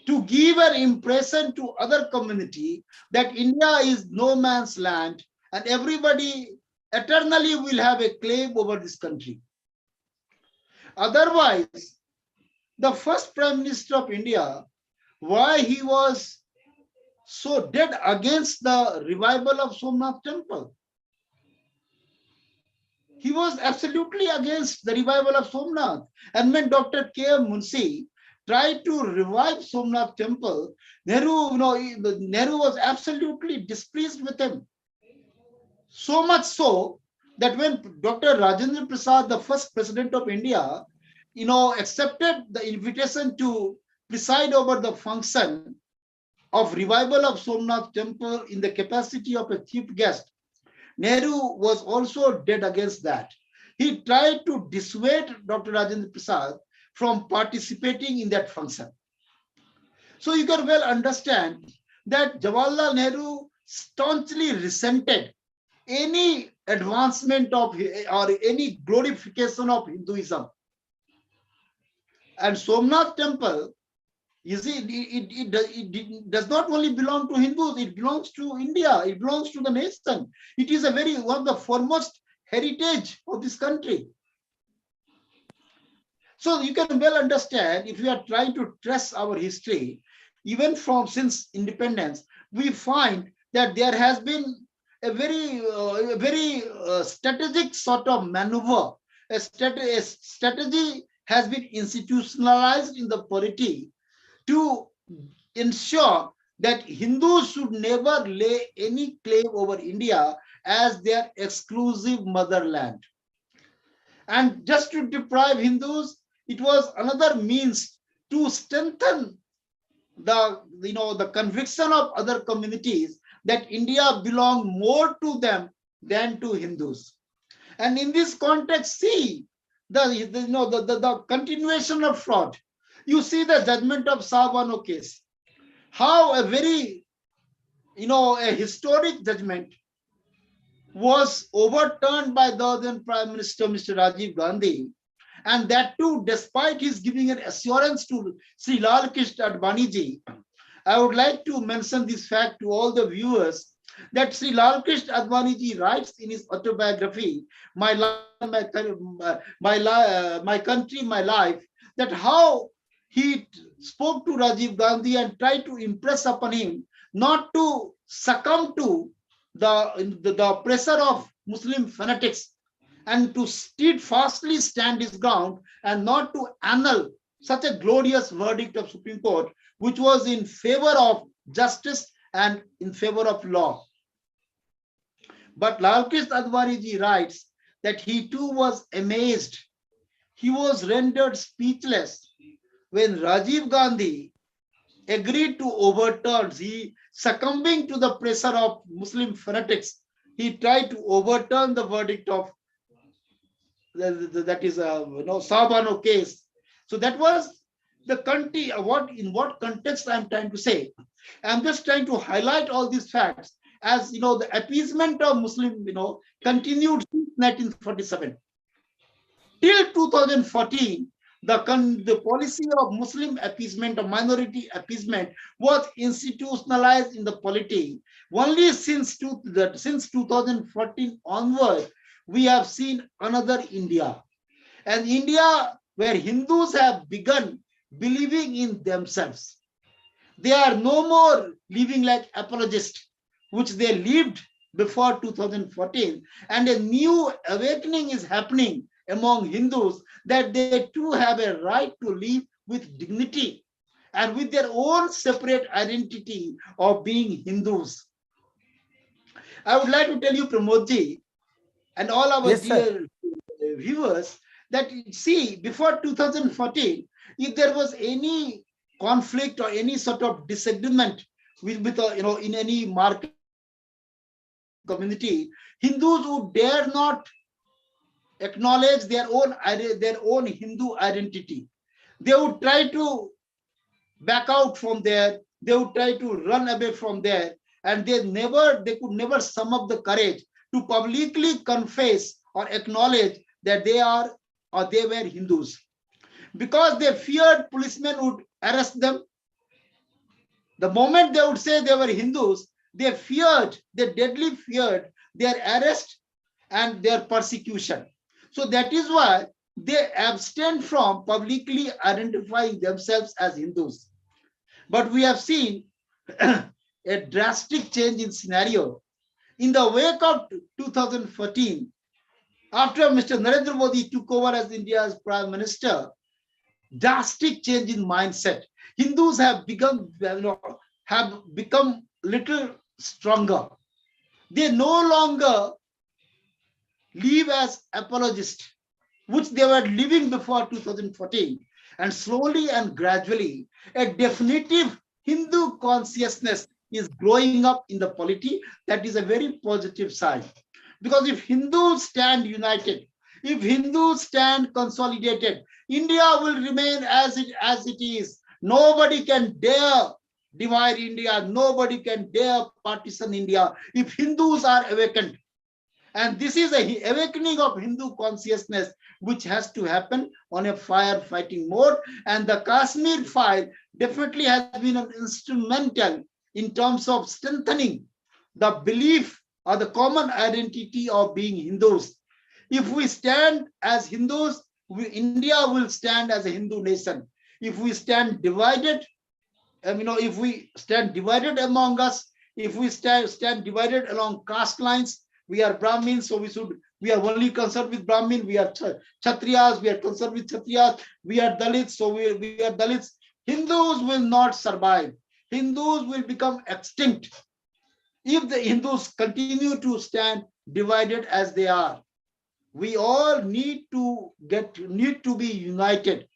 to give an impression to other community that India is no man's land and everybody eternally will have a claim over this country. Otherwise, the first Prime Minister of India, why he was so dead against the revival of Somnath Temple? He was absolutely against the revival of Somnath. And when Dr. K.M. Munshi tried to revive Somnath Temple, Nehru was absolutely displeased with him. So much so that when Dr. Rajendra Prasad, the first president of India, accepted the invitation to preside over the function of revival of Somnath Temple in the capacity of a chief guest, Nehru was also dead against that. He tried to dissuade Dr. Rajendra Prasad from participating in that function. So you can well understand that Jawaharlal Nehru staunchly resented any advancement of or any glorification of Hinduism. And Somnath Temple, you see, it does not only belong to Hindus, it belongs to India, it belongs to the nation. It is one of the foremost heritage of this country. So you can well understand, if we are trying to trace our history, even since independence, we find that there has been a very strategic sort of maneuver. A strategy has been institutionalized in the polity to ensure that Hindus should never lay any claim over India as their exclusive motherland. And just to deprive Hindus, it was another means to strengthen the conviction of other communities that India belonged more to them than to Hindus. And in this context, see the continuation of fraud. You see the judgment of Savano case, how a very, a historic judgment was overturned by the then Prime Minister, Mr. Rajiv Gandhi. And that too, despite his giving an assurance to Sri Lal Krishna Advani ji. I would like to mention this fact to all the viewers that Sri Lal Krishna Advani ji writes in his autobiography, My Country, My Life, that how he spoke to Rajiv Gandhi and tried to impress upon him not to succumb to the pressure of Muslim fanatics and to steadfastly stand his ground and not to annul such a glorious verdict of Supreme Court, which was in favor of justice and in favor of law. But Lal Krishna Advani ji writes that he too was amazed. He was rendered speechless when Rajiv Gandhi agreed to overturn, succumbing to the pressure of Muslim fanatics, he tried to overturn the verdict of that is Sabano case. So that was the country. In what context I'm trying to say? I'm just trying to highlight all these facts as the appeasement of Muslim continued since 1947 till 2014. The policy of Muslim appeasement, of minority appeasement, was institutionalized in the polity. Only since 2014 onward, we have seen another India. An India where Hindus have begun believing in themselves. They are no more living like apologists, which they lived before 2014, and a new awakening is happening among Hindus that they too have a right to live with dignity and with their own separate identity of being Hindus. I would like to tell you, Pramodji, and all our Yes, sir. dear viewers, that see, before 2014, if there was any conflict or any sort of disagreement with in any market community, Hindus would dare not acknowledge their own Hindu identity. They would try to back out from there. They would try to run away from there, and they could never sum up the courage to publicly confess or acknowledge that they are or they were Hindus, because they feared policemen would arrest them. The moment they would say they were Hindus, they deadly feared their arrest and their persecution. So that is why they abstained from publicly identifying themselves as Hindus. But we have seen a drastic change in scenario. In the wake of 2014, after Mr. Narendra Modi took over as India's Prime Minister, drastic change in mindset. Hindus have become little stronger. They no longer live as apologists, which they were living before 2014. And slowly and gradually, a definitive Hindu consciousness is growing up in the polity. That is a very positive sign. Because if Hindus stand united, if Hindus stand consolidated, India will remain as it is. Nobody can dare divide India. Nobody can dare partition India if Hindus are awakened. And this is a awakening of Hindu consciousness, which has to happen on a firefighting mode. And the Kashmir file definitely has been an instrumental in terms of strengthening the belief or the common identity of being Hindus. If we stand as Hindus, India will stand as a Hindu nation. If we stand divided, if we stand divided among us, if we stand divided along caste lines, we are Brahmins, so we are only concerned with Brahmin, we are Kshatriyas, we are concerned with Kshatriyas, we are Dalits, so we are Dalits. Hindus will not survive. Hindus will become extinct if the Hindus continue to stand divided as they are. We all need to be united.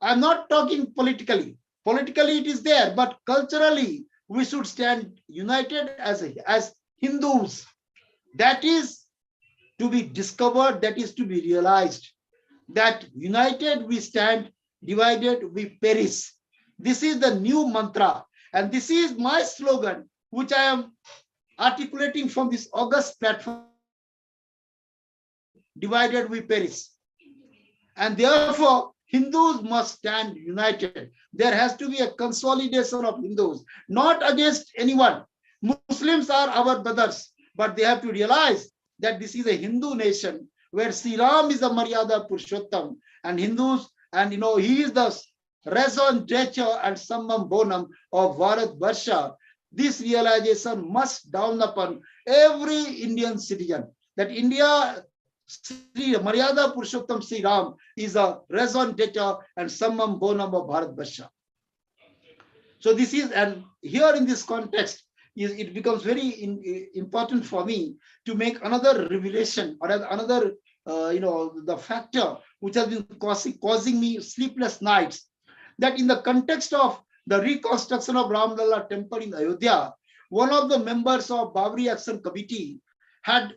I'm not talking politically. Politically it is there, but culturally we should stand united as Hindus. That is to be discovered, that is to be realized, that united we stand, divided we perish. This is the new mantra, and this is my slogan, which I am articulating from this august platform. Divided we perish. And therefore, Hindus must stand united. There has to be a consolidation of Hindus, not against anyone. Muslims are our brothers, but they have to realize that this is a Hindu nation where Sri Ram is the Maryada Purushottam, and Hindus, and he is the raison d'etre and summum bonum of Bharat Varsha. This realization must dawn upon every Indian citizen, that India, Sri Maryada Purushottam Sri Ram is a raison d'etre and summum bonum of Bharat Varsha. So this is, and here in this context, it becomes very important for me to make another revelation, or another, the factor which has been causing me sleepless nights, that in the context of the reconstruction of Ram Lalla temple in Ayodhya, one of the members of Babri Action Committee had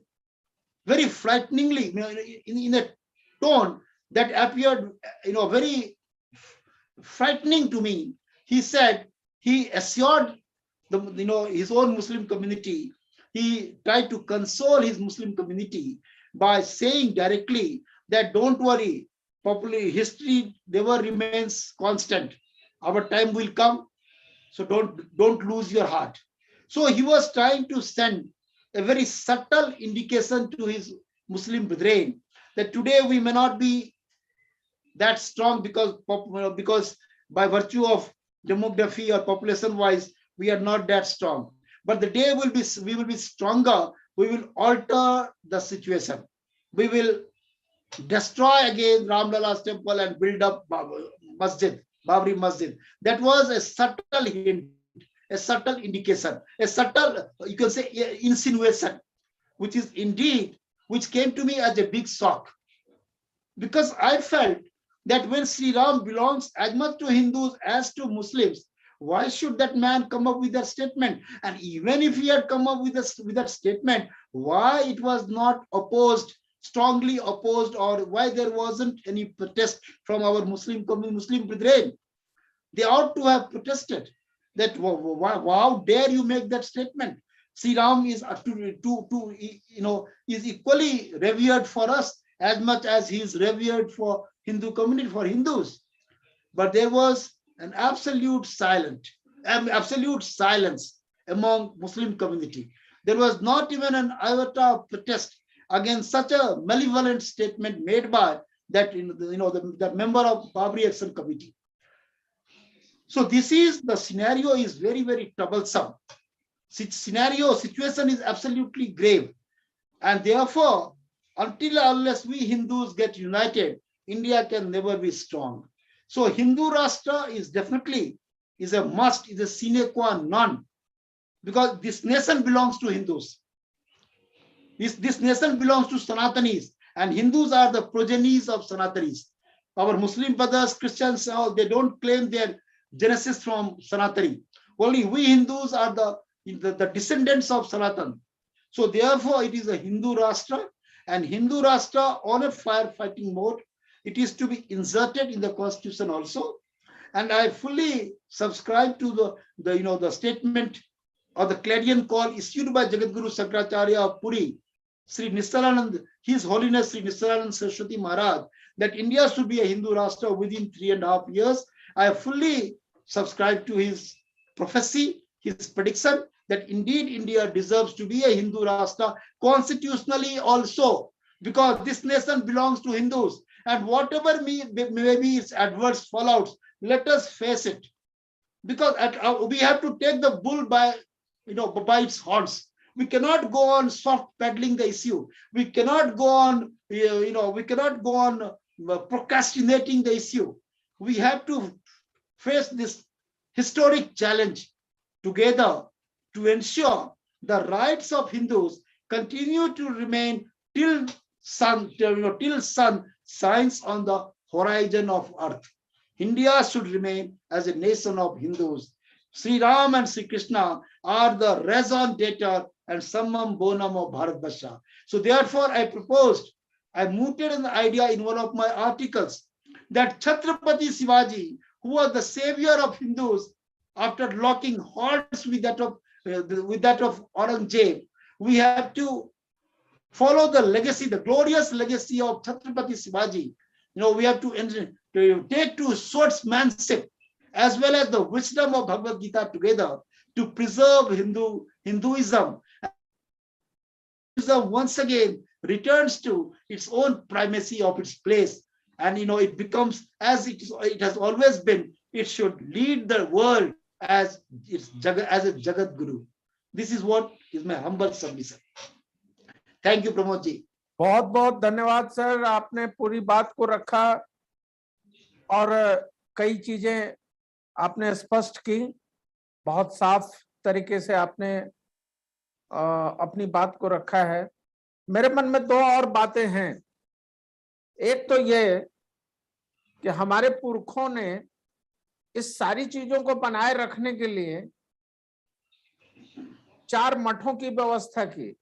very frighteningly, in a tone that appeared, very frightening to me. He said, he assured his own Muslim community, he tried to console his Muslim community by saying directly that don't worry, history never remains constant. Our time will come, so don't lose your heart. So he was trying to send a very subtle indication to his Muslim brethren that today we may not be that strong because by virtue of demography or population wise, we are not that strong. But the day we will be stronger. We will alter the situation. We will destroy again Ramlala's temple and build up Babri Masjid. That was a subtle hint, a subtle indication, a subtle, you can say, insinuation, which is indeed, which came to me as a big shock. Because I felt that when Sri Ram belongs as much to Hindus as to Muslims, why should that man come up with that statement? And even if he had come up with that statement, why it was not opposed, strongly opposed, or why there wasn't any protest from our Muslim brethren? They ought to have protested that, how dare you make that statement? Sri Ram is is equally revered for us as much as he is revered for Hindu community, for Hindus. But there was an absolute silence among Muslim community. There was not even an iota of protest against such a malevolent statement made by that the member of Babri Action Committee. So this is the scenario is very, very troublesome. Situation is absolutely grave, and therefore, unless we Hindus get united, India can never be strong. So Hindu Rashtra is definitely a must, is a sine qua non, because this nation belongs to Hindus. This nation belongs to Sanatanis, and Hindus are the progenies of Sanatanis. Our Muslim brothers, Christians, they don't claim their genesis from Sanatani. Only we Hindus are the descendants of Sanatan. So therefore, it is a Hindu Rashtra, and Hindu Rashtra on a firefighting mode. It is to be inserted in the constitution also. And I fully subscribe to the statement or the clarion call issued by Jagadguru Shankaracharya of Puri, Sri Nisalanand, His Holiness Sri Nisalanand Saraswati Maharaj, that India should be a Hindu Rashtra within 3.5 years. I fully subscribe to his prophecy, his prediction, that indeed India deserves to be a Hindu Rashtra constitutionally also, because this nation belongs to Hindus. And whatever may be its adverse fallouts, let us face it. Because we have to take the bull by its horns. We cannot go on soft peddling the issue. We cannot go on, procrastinating the issue. We have to face this historic challenge together to ensure the rights of Hindus continue to remain till sun shines on the horizon of earth. India should remain as a nation of Hindus. Sri Ram and Sri Krishna are the raison d'etre and summum bonum of Bharatvarsha. So therefore, I mooted an idea in one of my articles that Chhatrapati Shivaji, who was the savior of Hindus, after locking horns with that of Aurangzeb, we have to follow the legacy, the glorious legacy of Chhatrapati Shivaji. We have to take to swordsmanship as well as the wisdom of Bhagavad Gita together to preserve Hinduism. Hinduism once again returns to its own primacy of its place, and it becomes as it has always been. It should lead the world as a Jagat Guru. This is what is my humble submission. Thank you, Pramod ji. बहुत बहुत धन्यवाद sir, आपने पूरी बात को रखा और कई चीजें आपने स्पष्ट की, बहुत साफ तरीके से आपने अपनी बात को रखा है। मेरे मन में दो और बातें हैं। एक तो ये कि हमारे पुरखों ने इस सारी चीजों को बनाए रखने के लिए 4 मठों की व्यवस्था की,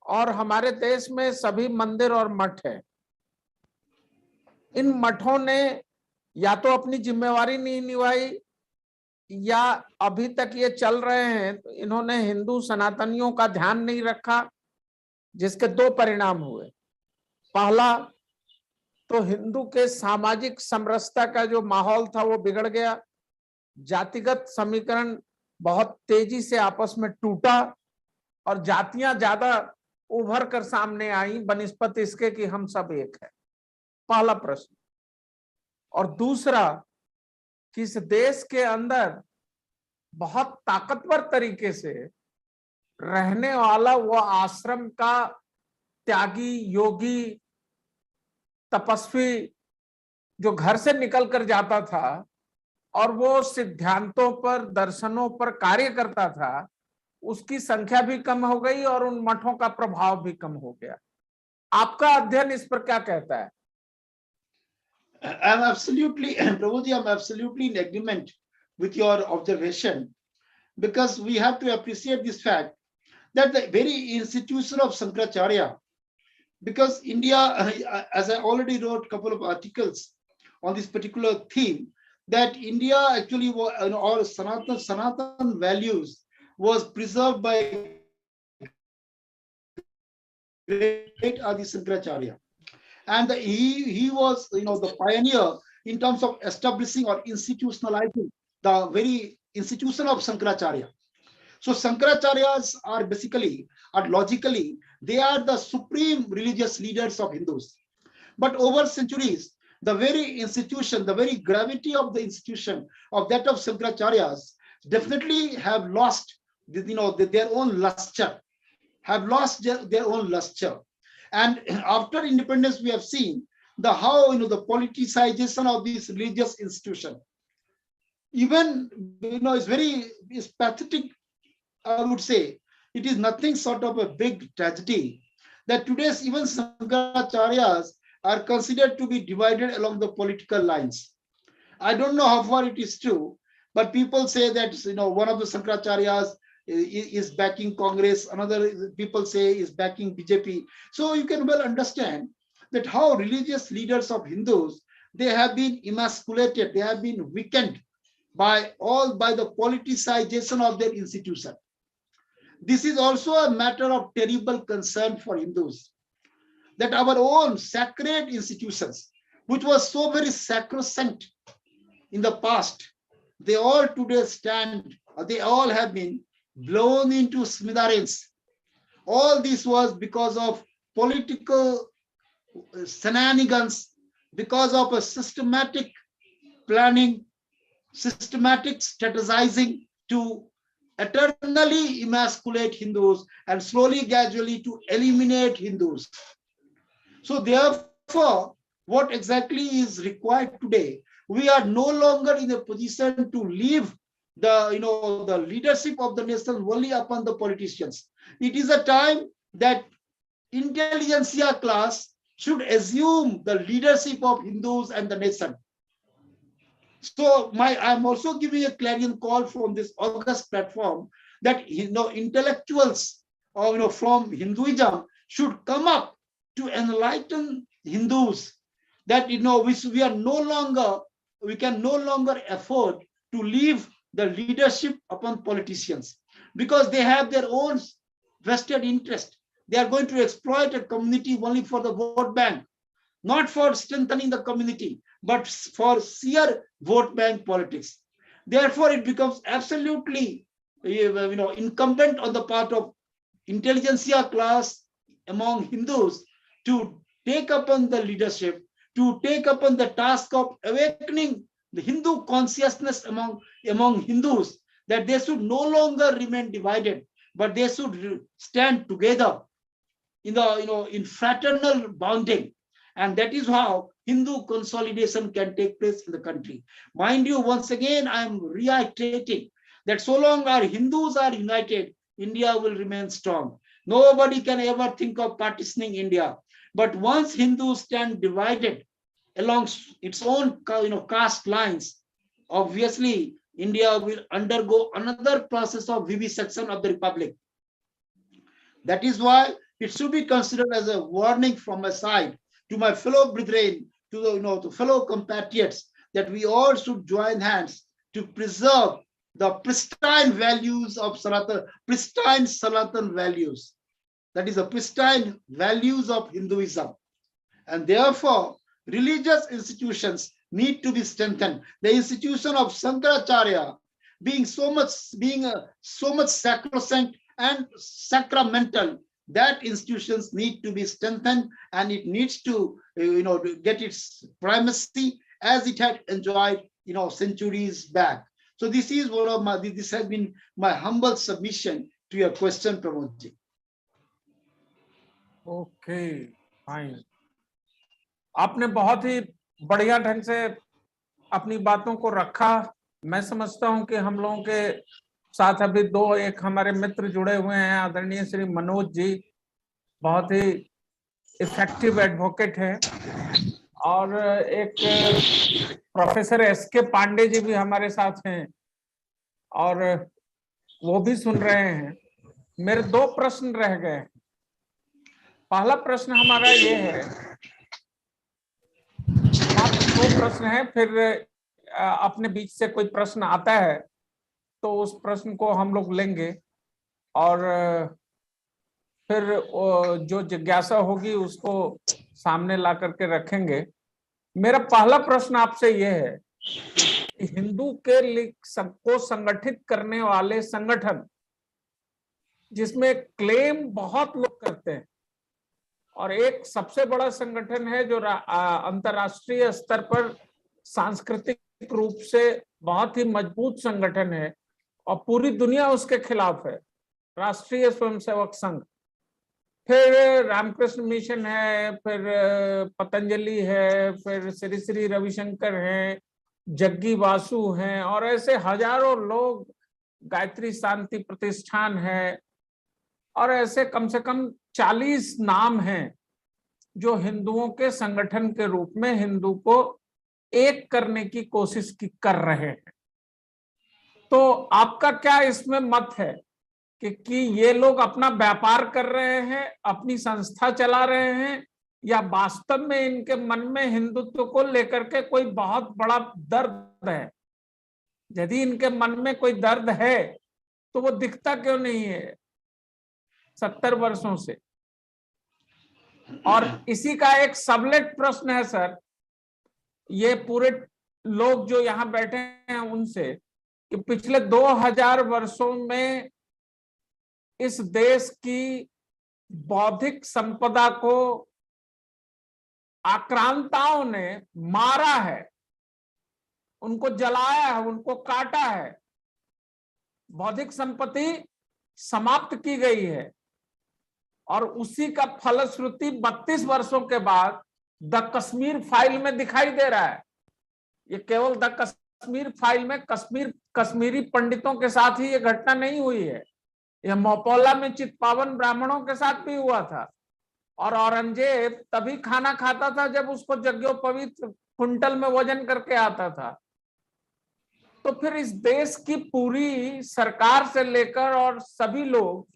और हमारे देश में सभी मंदिर और मठ है। इन मठों ने या तो अपनी जिम्मेवारी नहीं निभाई, या अभी तक ये चल रहे हैं तो इन्होंने हिंदू सनातनियों का ध्यान नहीं रखा, जिसके 2 परिणाम हुए। पहला तो हिंदू के सामाजिक समरसता का जो माहौल था वो बिगड़ गया, जातिगत समीकरण बहुत तेजी से आपस में टूटा और जातियां ज्यादा उभर कर सामने आई बनिस्पत इसके कि हम सब एक है। पहला प्रश्न। और दूसरा कि इस देश के अंदर बहुत ताकतवर तरीके से रहने वाला वो आश्रम का त्यागी, योगी, तपस्वी जो घर से निकल कर जाता था और वो सिद्धांतों पर, दर्शनों पर कार्य करता था, उसकी संख्या भी कम हो गई और उन मठों का प्रभाव भी कम हो गया। आपका अध्ययन इस पर क्या कहता है? I'm absolutely, Prabhuji, I'm absolutely in agreement with your observation, because we have to appreciate this fact that the very institution of Sankaracharya, because India, as I already wrote a couple of articles on this particular theme, that India actually, all Sanatan values was preserved by great Adi Sankaracharya. And he was, the pioneer in terms of establishing or institutionalizing the very institution of Sankaracharya. So Sankaracharyas are basically, or logically, they are the supreme religious leaders of Hindus. But over centuries, the very institution, the very gravity of the institution of that of Sankaracharyas definitely have lost, their own luster, have lost their own luster. And after independence, we have seen how the politicization of this religious institution. Even it's pathetic, I would say. It is nothing sort of a big tragedy that today's even Sankaracharyas are considered to be divided along the political lines. I don't know how far it is true, but people say that one of the Sankaracharyas is backing Congress, another people say is backing BJP. So you can well understand that how religious leaders of Hindus, they have been emasculated, they have been weakened by the politicization of their institution. This is also a matter of terrible concern for Hindus, that our own sacred institutions, which was so very sacrosanct in the past, they all today stand, they all have been blown into smithereens. All this was because of political shenanigans, because of a systematic planning, systematic strategizing to eternally emasculate Hindus and slowly, gradually to eliminate Hindus. So therefore, what exactly is required today? We are no longer in a position to leave the leadership of the nation only upon the politicians. It is a time that intelligentsia class should assume the leadership of Hindus and the nation. So I'm also giving a clarion call from this august platform that intellectuals from Hinduism should come up to enlighten Hindus that we can no longer afford to leave the leadership upon politicians, because they have their own vested interest. They are going to exploit a community only for the vote bank, not for strengthening the community, but for sheer vote bank politics. Therefore, it becomes absolutely incumbent on the part of intelligentsia class among Hindus to take upon the leadership, to take upon the task of awakening the Hindu consciousness among Hindus, that they should no longer remain divided, but they should stand together in fraternal bonding. And that is how Hindu consolidation can take place in the country. Mind you, once again, I am reiterating that so long our Hindus are united, India will remain strong. Nobody can ever think of partitioning India. But once Hindus stand divided along its own caste lines, obviously India will undergo another process of vivisection of the republic. That is why it should be considered as a warning from my side to my fellow brethren, to fellow compatriots, that we all should join hands to preserve the pristine values of Sanatan, pristine Sanatan values. That is the pristine values of Hinduism. And therefore, religious institutions need to be strengthened. The institution of Sankaracharya being so much sacrosanct and sacramental, that institutions need to be strengthened, and it needs to get its primacy as it had enjoyed centuries back. So this is one of my, this has been my humble submission to your question, Pramod ji. Okay, fine. आपने बहुत ही बढ़िया ढंग से अपनी बातों को रखा। मैं समझता हूं कि हम लोगों के साथ अभी एक हमारे मित्र जुड़े हुए हैं, आदरणीय श्री मनोज जी, बहुत ही इफेक्टिव एडवोकेट हैं, और एक प्रोफेसर एसके पांडे जी भी हमारे साथ हैं और वो भी सुन रहे हैं। मेरे 2 प्रश्न रह गए। पहला प्रश्न हमारा ये है, मात्र 2 प्रश्न है, फिर अपने बीच से कोई प्रश्न आता है तो उस प्रश्न को हम लोग लेंगे और फिर जो जिज्ञासा होगी उसको सामने ला करके रखेंगे। मेरा पहला प्रश्न आपसे यह है कि हिंदू के को संगठित करने वाले संगठन, जिसमें क्लेम बहुत लोग करते हैं, और एक सबसे बड़ा संगठन है जो अंतर्राष्ट्रीय स्तर पर सांस्कृतिक रूप से बहुत ही मजबूत संगठन है और पूरी दुनिया उसके खिलाफ है, राष्ट्रीय स्वयंसेवक संघ। फिर रामकृष्ण मिशन है, फिर पतंजलि है, फिर श्री श्री रविशंकर है, जग्गी वासु हैं, और ऐसे हजारों लोग, गायत्री शांति प्रतिष्ठान है, और ऐसे कम से कम 40 नाम हैं जो हिंदुओं के संगठन के रूप में हिंदू को एक करने की कोशिश कर रहे हैं। तो आपका क्या इसमें मत है कि ये लोग अपना व्यापार कर रहे हैं, अपनी संस्था चला रहे हैं, या वास्तव में इनके मन में हिंदुत्व को लेकर के कोई बहुत बड़ा दर्द है? यदि इनके मन में कोई दर्द है तो वो दिखता क्यों नहीं है 70 वर्षों से? और इसी का एक सबलेट प्रश्न है सर, ये पूरे लोग जो यहाँ बैठे हैं उनसे, कि पिछले 2000 वर्षों में इस देश की बौद्धिक संपदा को आक्रांताओं ने मारा है, उनको जलाया है, उनको काटा है, बौद्धिक संपत्ति समाप्त की गई है, और उसी का फलश्रुति 32 वर्षों के बाद द कश्मीर फाइल में दिखाई दे रहा है। ये केवल द कश्मीर फाइल में कश्मीरी पंडितों के साथ ही ये घटना नहीं हुई है, यह मौपोला में चितपावन ब्राह्मणों के साथ भी हुआ था। और औरंगजेब तभी खाना खाता था जब उसको यज्ञोपवीत कुंटल में वजन करके आता था। तो फिर इस देश की पूरी सरकार से लेकर और सभी लोग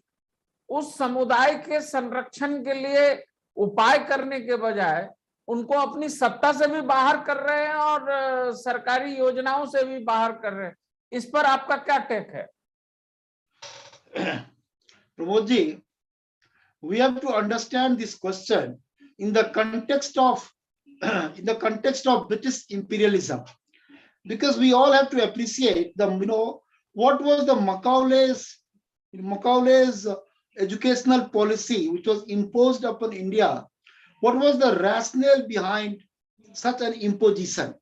उस समुदाय के संरक्षण के लिए उपाय करने के बजाय उनको अपनी सत्ता से भी बाहर कर रहे हैं और सरकारी योजनाओं से भी बाहर कर रहे हैं। इस पर आपका क्या टेक है? Pramod ji, we have to understand this question in the context of British imperialism, because we all have to appreciate the, what was the Macaulay's educational policy which was imposed upon India. What was the rationale behind such an imposition?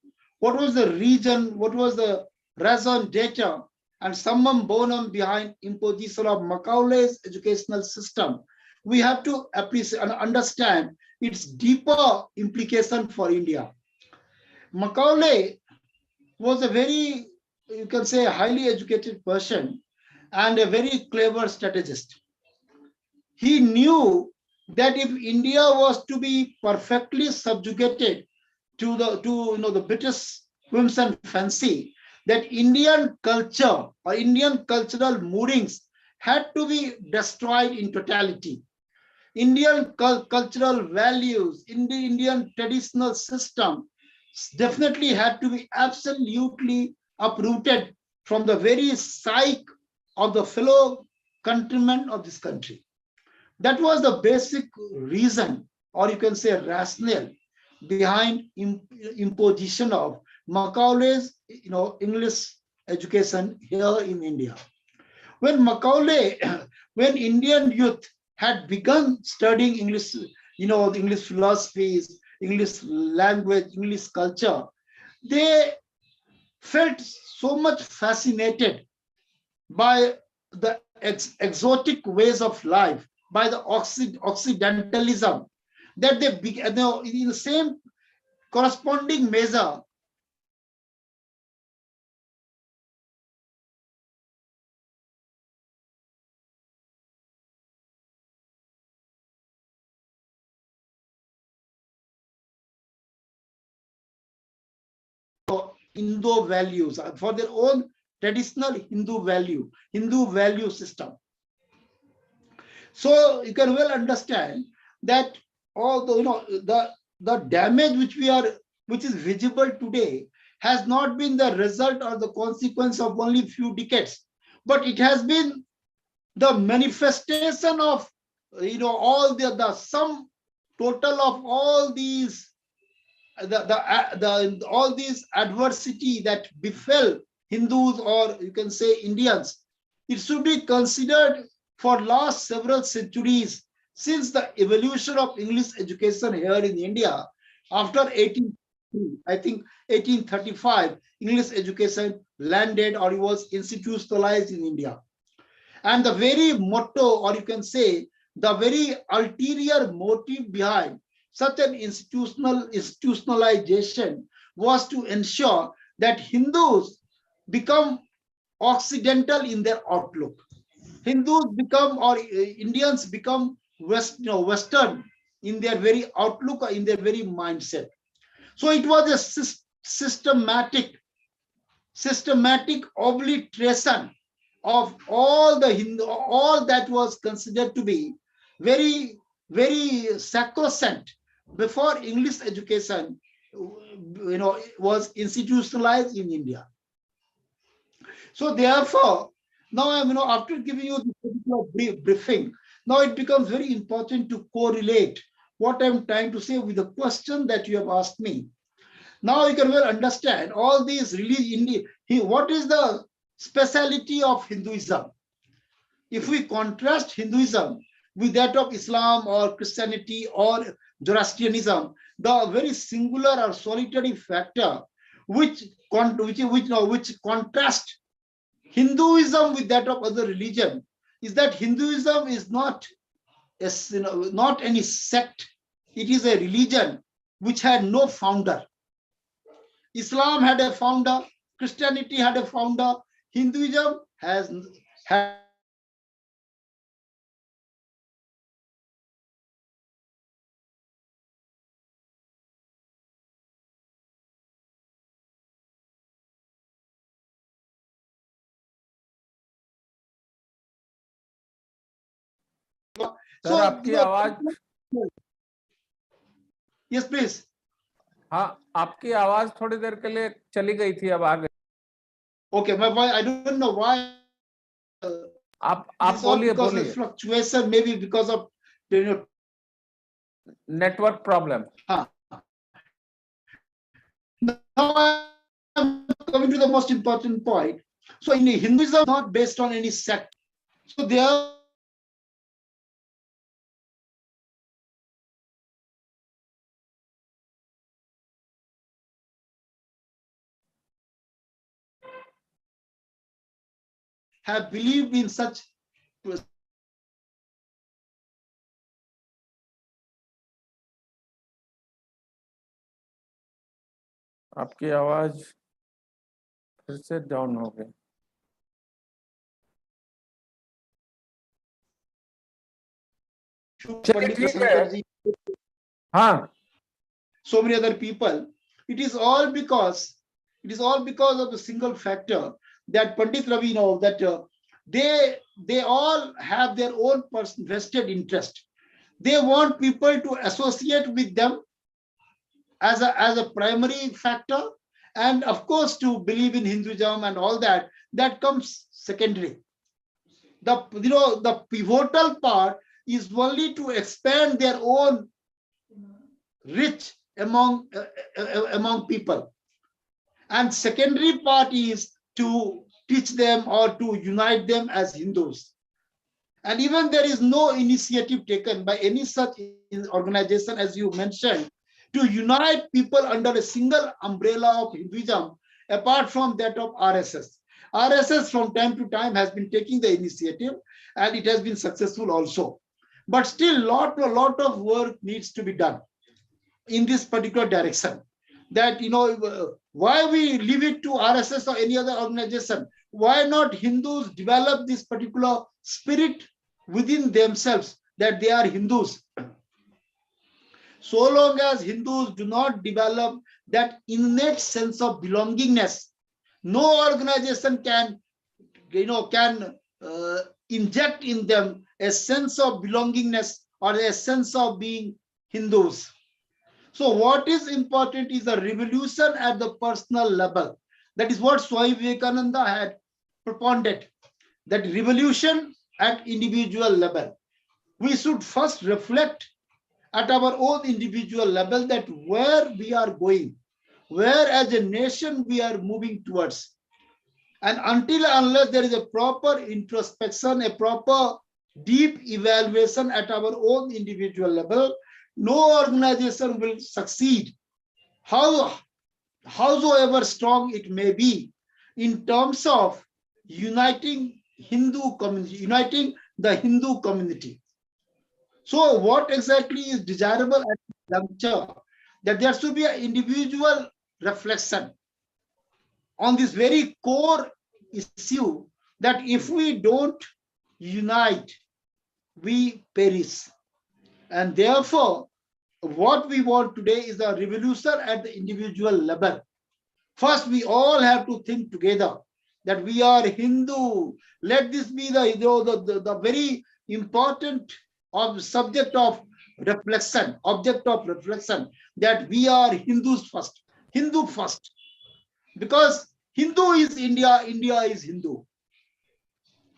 What was the reason? What was the raison d'etre and summum bonum behind imposition of Macaulay's educational system? We have to appreciate and understand its deeper implication for India. Macaulay was a very, you can say, highly educated person and a very clever strategist. He knew that if India was to be perfectly subjugated to the British whims and fancy, that Indian culture or Indian cultural moorings had to be destroyed in totality. Indian cultural values, in the Indian traditional system definitely had to be absolutely uprooted from the very psyche of the fellow countrymen of this country. That was the basic reason, or you can say rationale, behind imposition of Macaulay's English education here in India. When Indian youth had begun studying English, English philosophies, English language, English culture, they felt so much fascinated by the exotic ways of life, by the Occidentalism, that they began, in the same corresponding measure, Indo values for their own traditional Hindu value system. So you can well understand that all the damage which is visible today has not been the result or the consequence of only few decades, but it has been the manifestation of all the sum total of all these all these adversity that befell Hindus, or you can say Indians. It should be considered for last several centuries since the evolution of English education here in India after 1835, English education landed or was institutionalized in India. And the very motto, or you can say the very ulterior motive behind such an institutionalization was to ensure that Hindus become Occidental in their outlook. Hindus become, or Indians become Western in their very outlook or in their very mindset. So it was a systematic obliteration of all that was considered to be very, very sacrosanct before English education was institutionalized in India. So therefore, now I'm after giving you this particular briefing, now it becomes very important to correlate what I'm trying to say with the question that you have asked me. Now you can well understand all these really what is the speciality of Hinduism. If we contrast Hinduism with that of Islam or Christianity or Zoroastrianism, the very singular or solitary factor which contrast Hinduism with that of other religion is that Hinduism is not any sect. It is a religion which had no founder. Islam had a founder, Christianity had a founder, Hinduism has had sir आपकी आवाज, yes please. हाँ आपकी आवाज थोड़ी देर के लिए चली गई थी, अब आ गई. Okay, I don't know why. आप बोलिए. Fluctuation maybe because of network problem. Now I'm coming to the most important point. So in Hinduism, not based on any sect. So there have believed in such आपकी आवाज फिर से down हो गई. हाँ, so many other people. It is all because of the single factor that Pandit Ravi that they all have their own vested interest. They want people to associate with them as a primary factor, and of course to believe in Hinduism and all that comes secondary. The pivotal part is only to expand their own reach among people, and secondary part is to teach them or to unite them as Hindus. And even there is no initiative taken by any such organization, as you mentioned, to unite people under a single umbrella of Hinduism apart from that of RSS. RSS from time to time has been taking the initiative, and it has been successful also. But still, a lot of work needs to be done in this particular direction. That, why we leave it to RSS or any other organization? Why not Hindus develop this particular spirit within themselves that they are Hindus? So long as Hindus do not develop that innate sense of belongingness, no organization can inject in them a sense of belongingness or a sense of being Hindus. So what is important is a revolution at the personal level. That is what Swami Vivekananda had propounded, that revolution at individual level. We should first reflect at our own individual level that where we are going, where as a nation we are moving towards. And unless there is a proper introspection, a proper deep evaluation at our own individual level, no organization will succeed, howsoever strong it may be, in terms of uniting Hindu community, uniting the Hindu community. So what exactly is desirable at this juncture? That there should be an individual reflection on this very core issue, that if we don't unite, we perish. And therefore, what we want today is a revolution at the individual level. First, we all have to think together that we are Hindu. Let this be the very important subject of reflection, that we are Hindus first, Hindu first. Because Hindu is India, India is Hindu.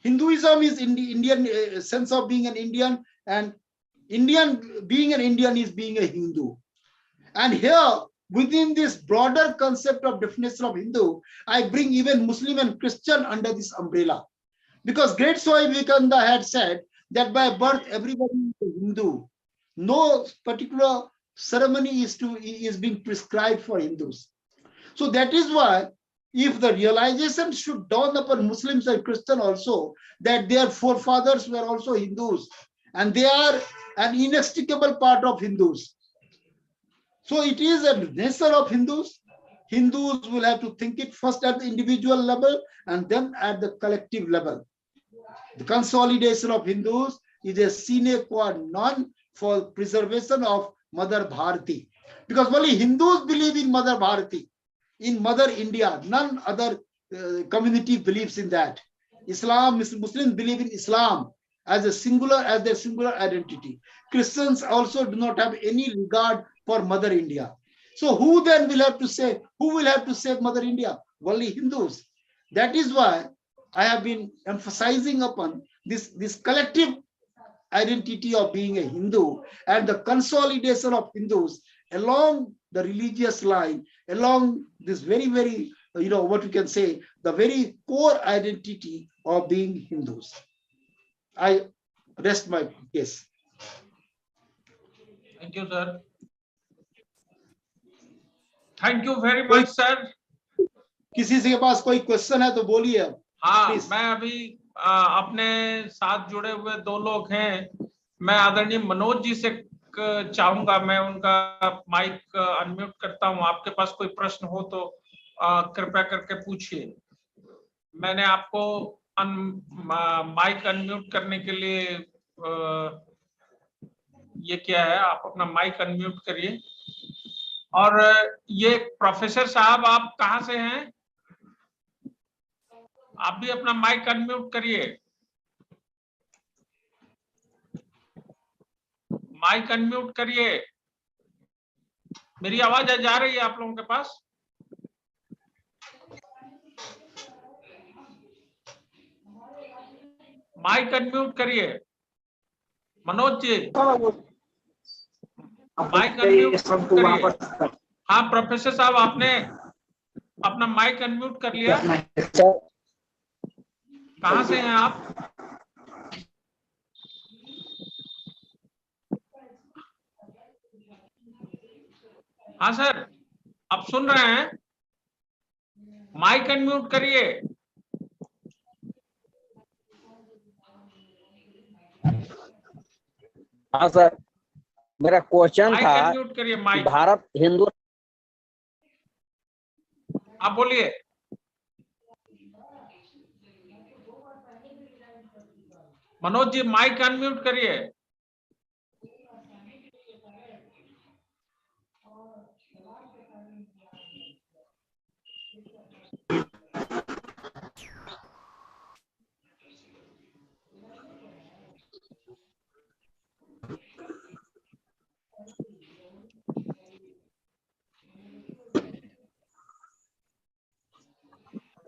Hinduism is in the Indian sense of being an Indian, and being an Indian is being a Hindu. And here, within this broader concept of definition of Hindu, I bring even Muslim and Christian under this umbrella. Because great Swami Vivekananda had said that by birth everybody is a Hindu. No particular ceremony is being prescribed for Hindus. So that is why, if the realization should dawn upon Muslims and Christians also, that their forefathers were also Hindus, and they are an inextricable part of Hindus. So it is a nature of Hindus. Hindus will have to think it first at the individual level and then at the collective level. The consolidation of Hindus is a sine qua non for preservation of Mother Bharati. Because only Hindus believe in Mother Bharati, in Mother India. None other community believes in that. Muslims believe in Islam as their singular identity. Christians also do not have any regard for Mother India. So who then will have to say, who will have to save Mother India? Only Hindus. That is why I have been emphasizing upon this collective identity of being a Hindu and the consolidation of Hindus along the religious line, along this very, very, what we can say, the very core identity of being Hindus. I rest my case. Thank you, sir. Thank you very much, sir. किसी के पास कोई question है तो बोलिए। हाँ, Please. मैं अभी अपने साथ जुड़े हुए दो लोग हैं। मैं आदरणीय मनोज जी से चाहूंगा, मैं उनका माइक अनम्यूट करता हूं। आपके पास कोई प्रश्न हो तो कृपया करके पूछिए। मैंने आपको माइक अनम्यूट करने के लिए ये किया है, आप अपना माइक अनम्यूट करिए। और ये प्रोफेसर साहब, आप कहाँ से हैं? आप भी अपना माइक अनम्यूट करिए। माइक अनम्यूट करिए। मेरी आवाज जा रही है आप लोगों के पास? माइक अनम्यूट करिए। मनोज जी, माइक अनम्यूट करिए। हाँ प्रोफेसर साहब, आपने अपना माइक अनम्यूट कर लिया? कहाँ से हैं आप? हाँ सर, आप सुन रहे हैं? माइक अनम्यूट करिए। हाँ सर, मेरा क्वेश्चन माइक था अनम्यूट करिए, माइक। भारत हिंदू। आप बोलिए। मनोज जी माइक अनम्यूट करिए।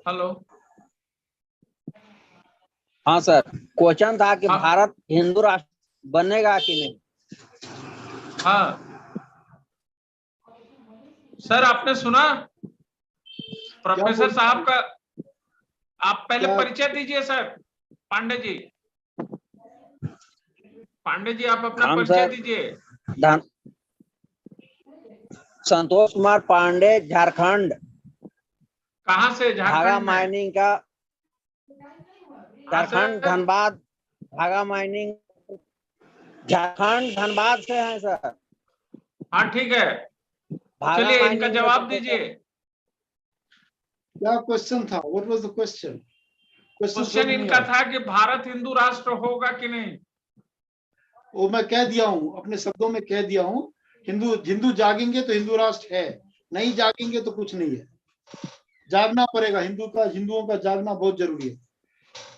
हेलो। हाँ सर, क्वेश्चन था कि हाँ। भारत हिंदू राष्ट्र बनेगा कि नहीं। हाँ सर, आपने सुना प्रोफेसर साहब का? आप पहले क्या- परिचय दीजिए सर। पांडे जी, पांडे जी आप अपना हम परिचय सर दीजिए। संतोष कुमार पांडे, झारखंड। कहाँ से? धागा झारखंड में? माइनिंग का, हाँ झारखंड सर। धनबाद। धागा माइनिंग झारखंड धनबाद से है सर। हाँ ठीक है, धागा चलिए इनका माइनिंग में जवाब तो दीजिए। क्या क्वेश्चन था? What was the question? Question इनका था कि भारत हिंदू राष्ट्र होगा कि नहीं। वो मैं कह दिया हूं, अपने शब्दों में कह दिया हूं। हिंदू जागेंगे तो हिंदू राष्ट्र है, नहीं जागेंगे तो कुछ नहीं है। जागना पड़ेगा, हिंदुओं का जागना बहुत जरूरी है।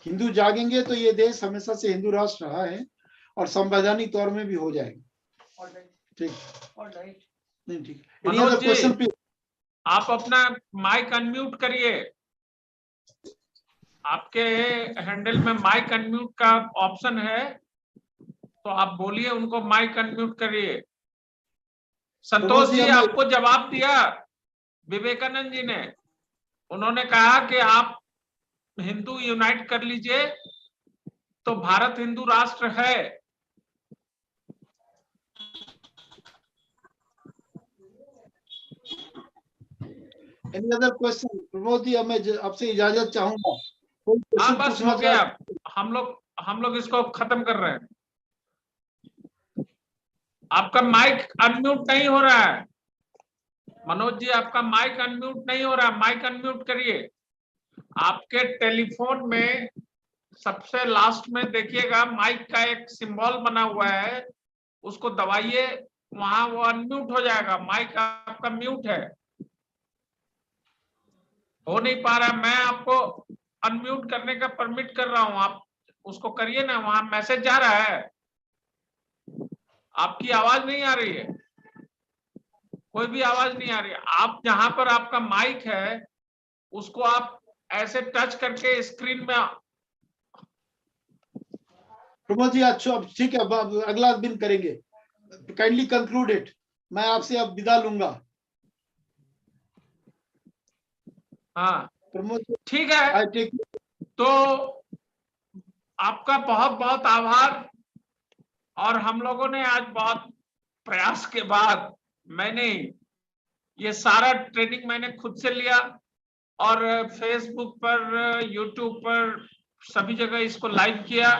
हिंदू जागेंगे तो ये देश हमेशा से हिंदू राष्ट्र रहा है और संवैधानिक तौर में भी हो जाएगा। ठीक, नहीं ठीक। Manoj ji, question please. आप अपना माइक अनम्यूट करिए। आपके हैंडल में माइक अनम्यूट का ऑप्शन है, तो आप बोलिए, उनको माइक अनम्यूट करिए। संतोष जी आपको जवाब दिया विवेकानंद जी ने। उन्होंने कहा कि आप हिंदू यूनाइट कर लीजिए तो भारत हिंदू राष्ट्र है। Any other question? Pramod ji, मैं आपसे इजाजत चाहूंगा। कोई हाँ क्वेश्चन बस पूछना हो गया, चाहते? हम लोग इसको खत्म कर रहे हैं। आपका माइक अनम्यूट नहीं हो रहा है मनोज जी, आपका माइक अनम्यूट नहीं हो रहा, माइक अनम्यूट करिए। आपके टेलीफोन में सबसे लास्ट में देखिएगा माइक का एक सिंबल बना हुआ है, उसको दबाइए, वहां वो अनम्यूट हो जाएगा। माइक आपका म्यूट है, हो नहीं पा रहा। मैं आपको अनम्यूट करने का परमिट कर रहा हूं, आप उसको करिए ना। वहां मैसेज जा रहा है, आपकी आवाज नहीं आ रही है, कोई भी आवाज नहीं आ रही है। आप जहां पर आपका माइक है उसको आप ऐसे टच करके स्क्रीन में। प्रमोद जी अच्छा, अब ठीक है, अब अगला दिन करेंगे। Kindly conclude it. मैं आपसे अब विदा लूंगा। हाँ प्रमोद जी, ठीक है, आई टेक। तो आपका बहुत बहुत आभार। और हम लोगों ने आज बहुत प्रयास के बाद मैंने ये सारा ट्रेनिंग मैंने खुद से लिया और फेसबुक पर, यूट्यूब पर, सभी जगह इसको लाइव किया।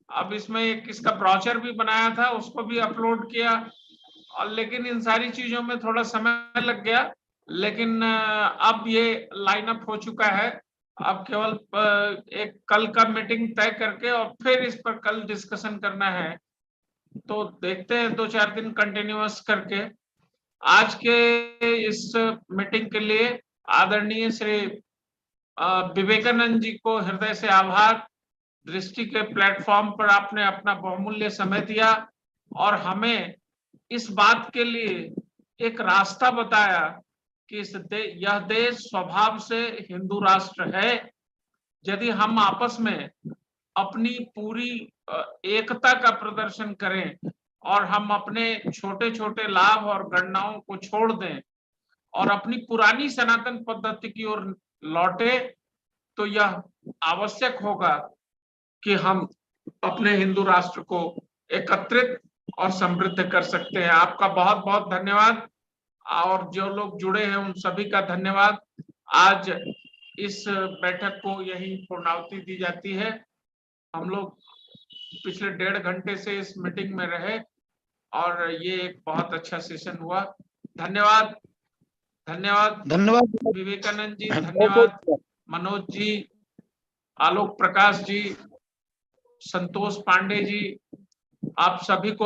अब इसमें एक इसका ब्रोचर भी बनाया था, उसको भी अपलोड किया। और लेकिन इन सारी चीजों में थोड़ा समय लग गया, लेकिन अब ये लाइन अप हो चुका है। अब केवल एक कल का मीटिंग तय करके और फिर इस पर कल डिस्कशन करना है। तो देखते हैं 2-4 दिन कंटिन्यूअस करके। आज के इस मीटिंग के लिए आदरणीय श्री विवेकानंद जी को हृदय से आभार। दृष्टि के प्लेटफॉर्म पर आपने अपना बहुमूल्य समय दिया और हमें इस बात के लिए एक रास्ता बताया कि यह देश स्वभाव से हिंदू राष्ट्र है। यदि हम आपस में अपनी पूरी एकता का प्रदर्शन करें और हम अपने छोटे छोटे लाभ और गणनाओं को छोड़ दें और अपनी पुरानी सनातन पद्धति की ओर लौटे, तो यह आवश्यक होगा कि हम अपने हिंदू राष्ट्र को एकत्रित और समृद्ध कर सकते हैं। आपका बहुत बहुत धन्यवाद और जो लोग जुड़े हैं उन सभी का धन्यवाद। आज इस बैठक को यही पूर्णाहुति दी जाती है। हम लोग पिछले 1.5 घंटे से इस मीटिंग में रहे और ये एक बहुत अच्छा सेशन हुआ। धन्यवाद, धन्यवाद धन्यवाद विवेकानंद जी, धन्यवाद मनोज जी, आलोक प्रकाश जी, संतोष पांडे जी, आप सभी को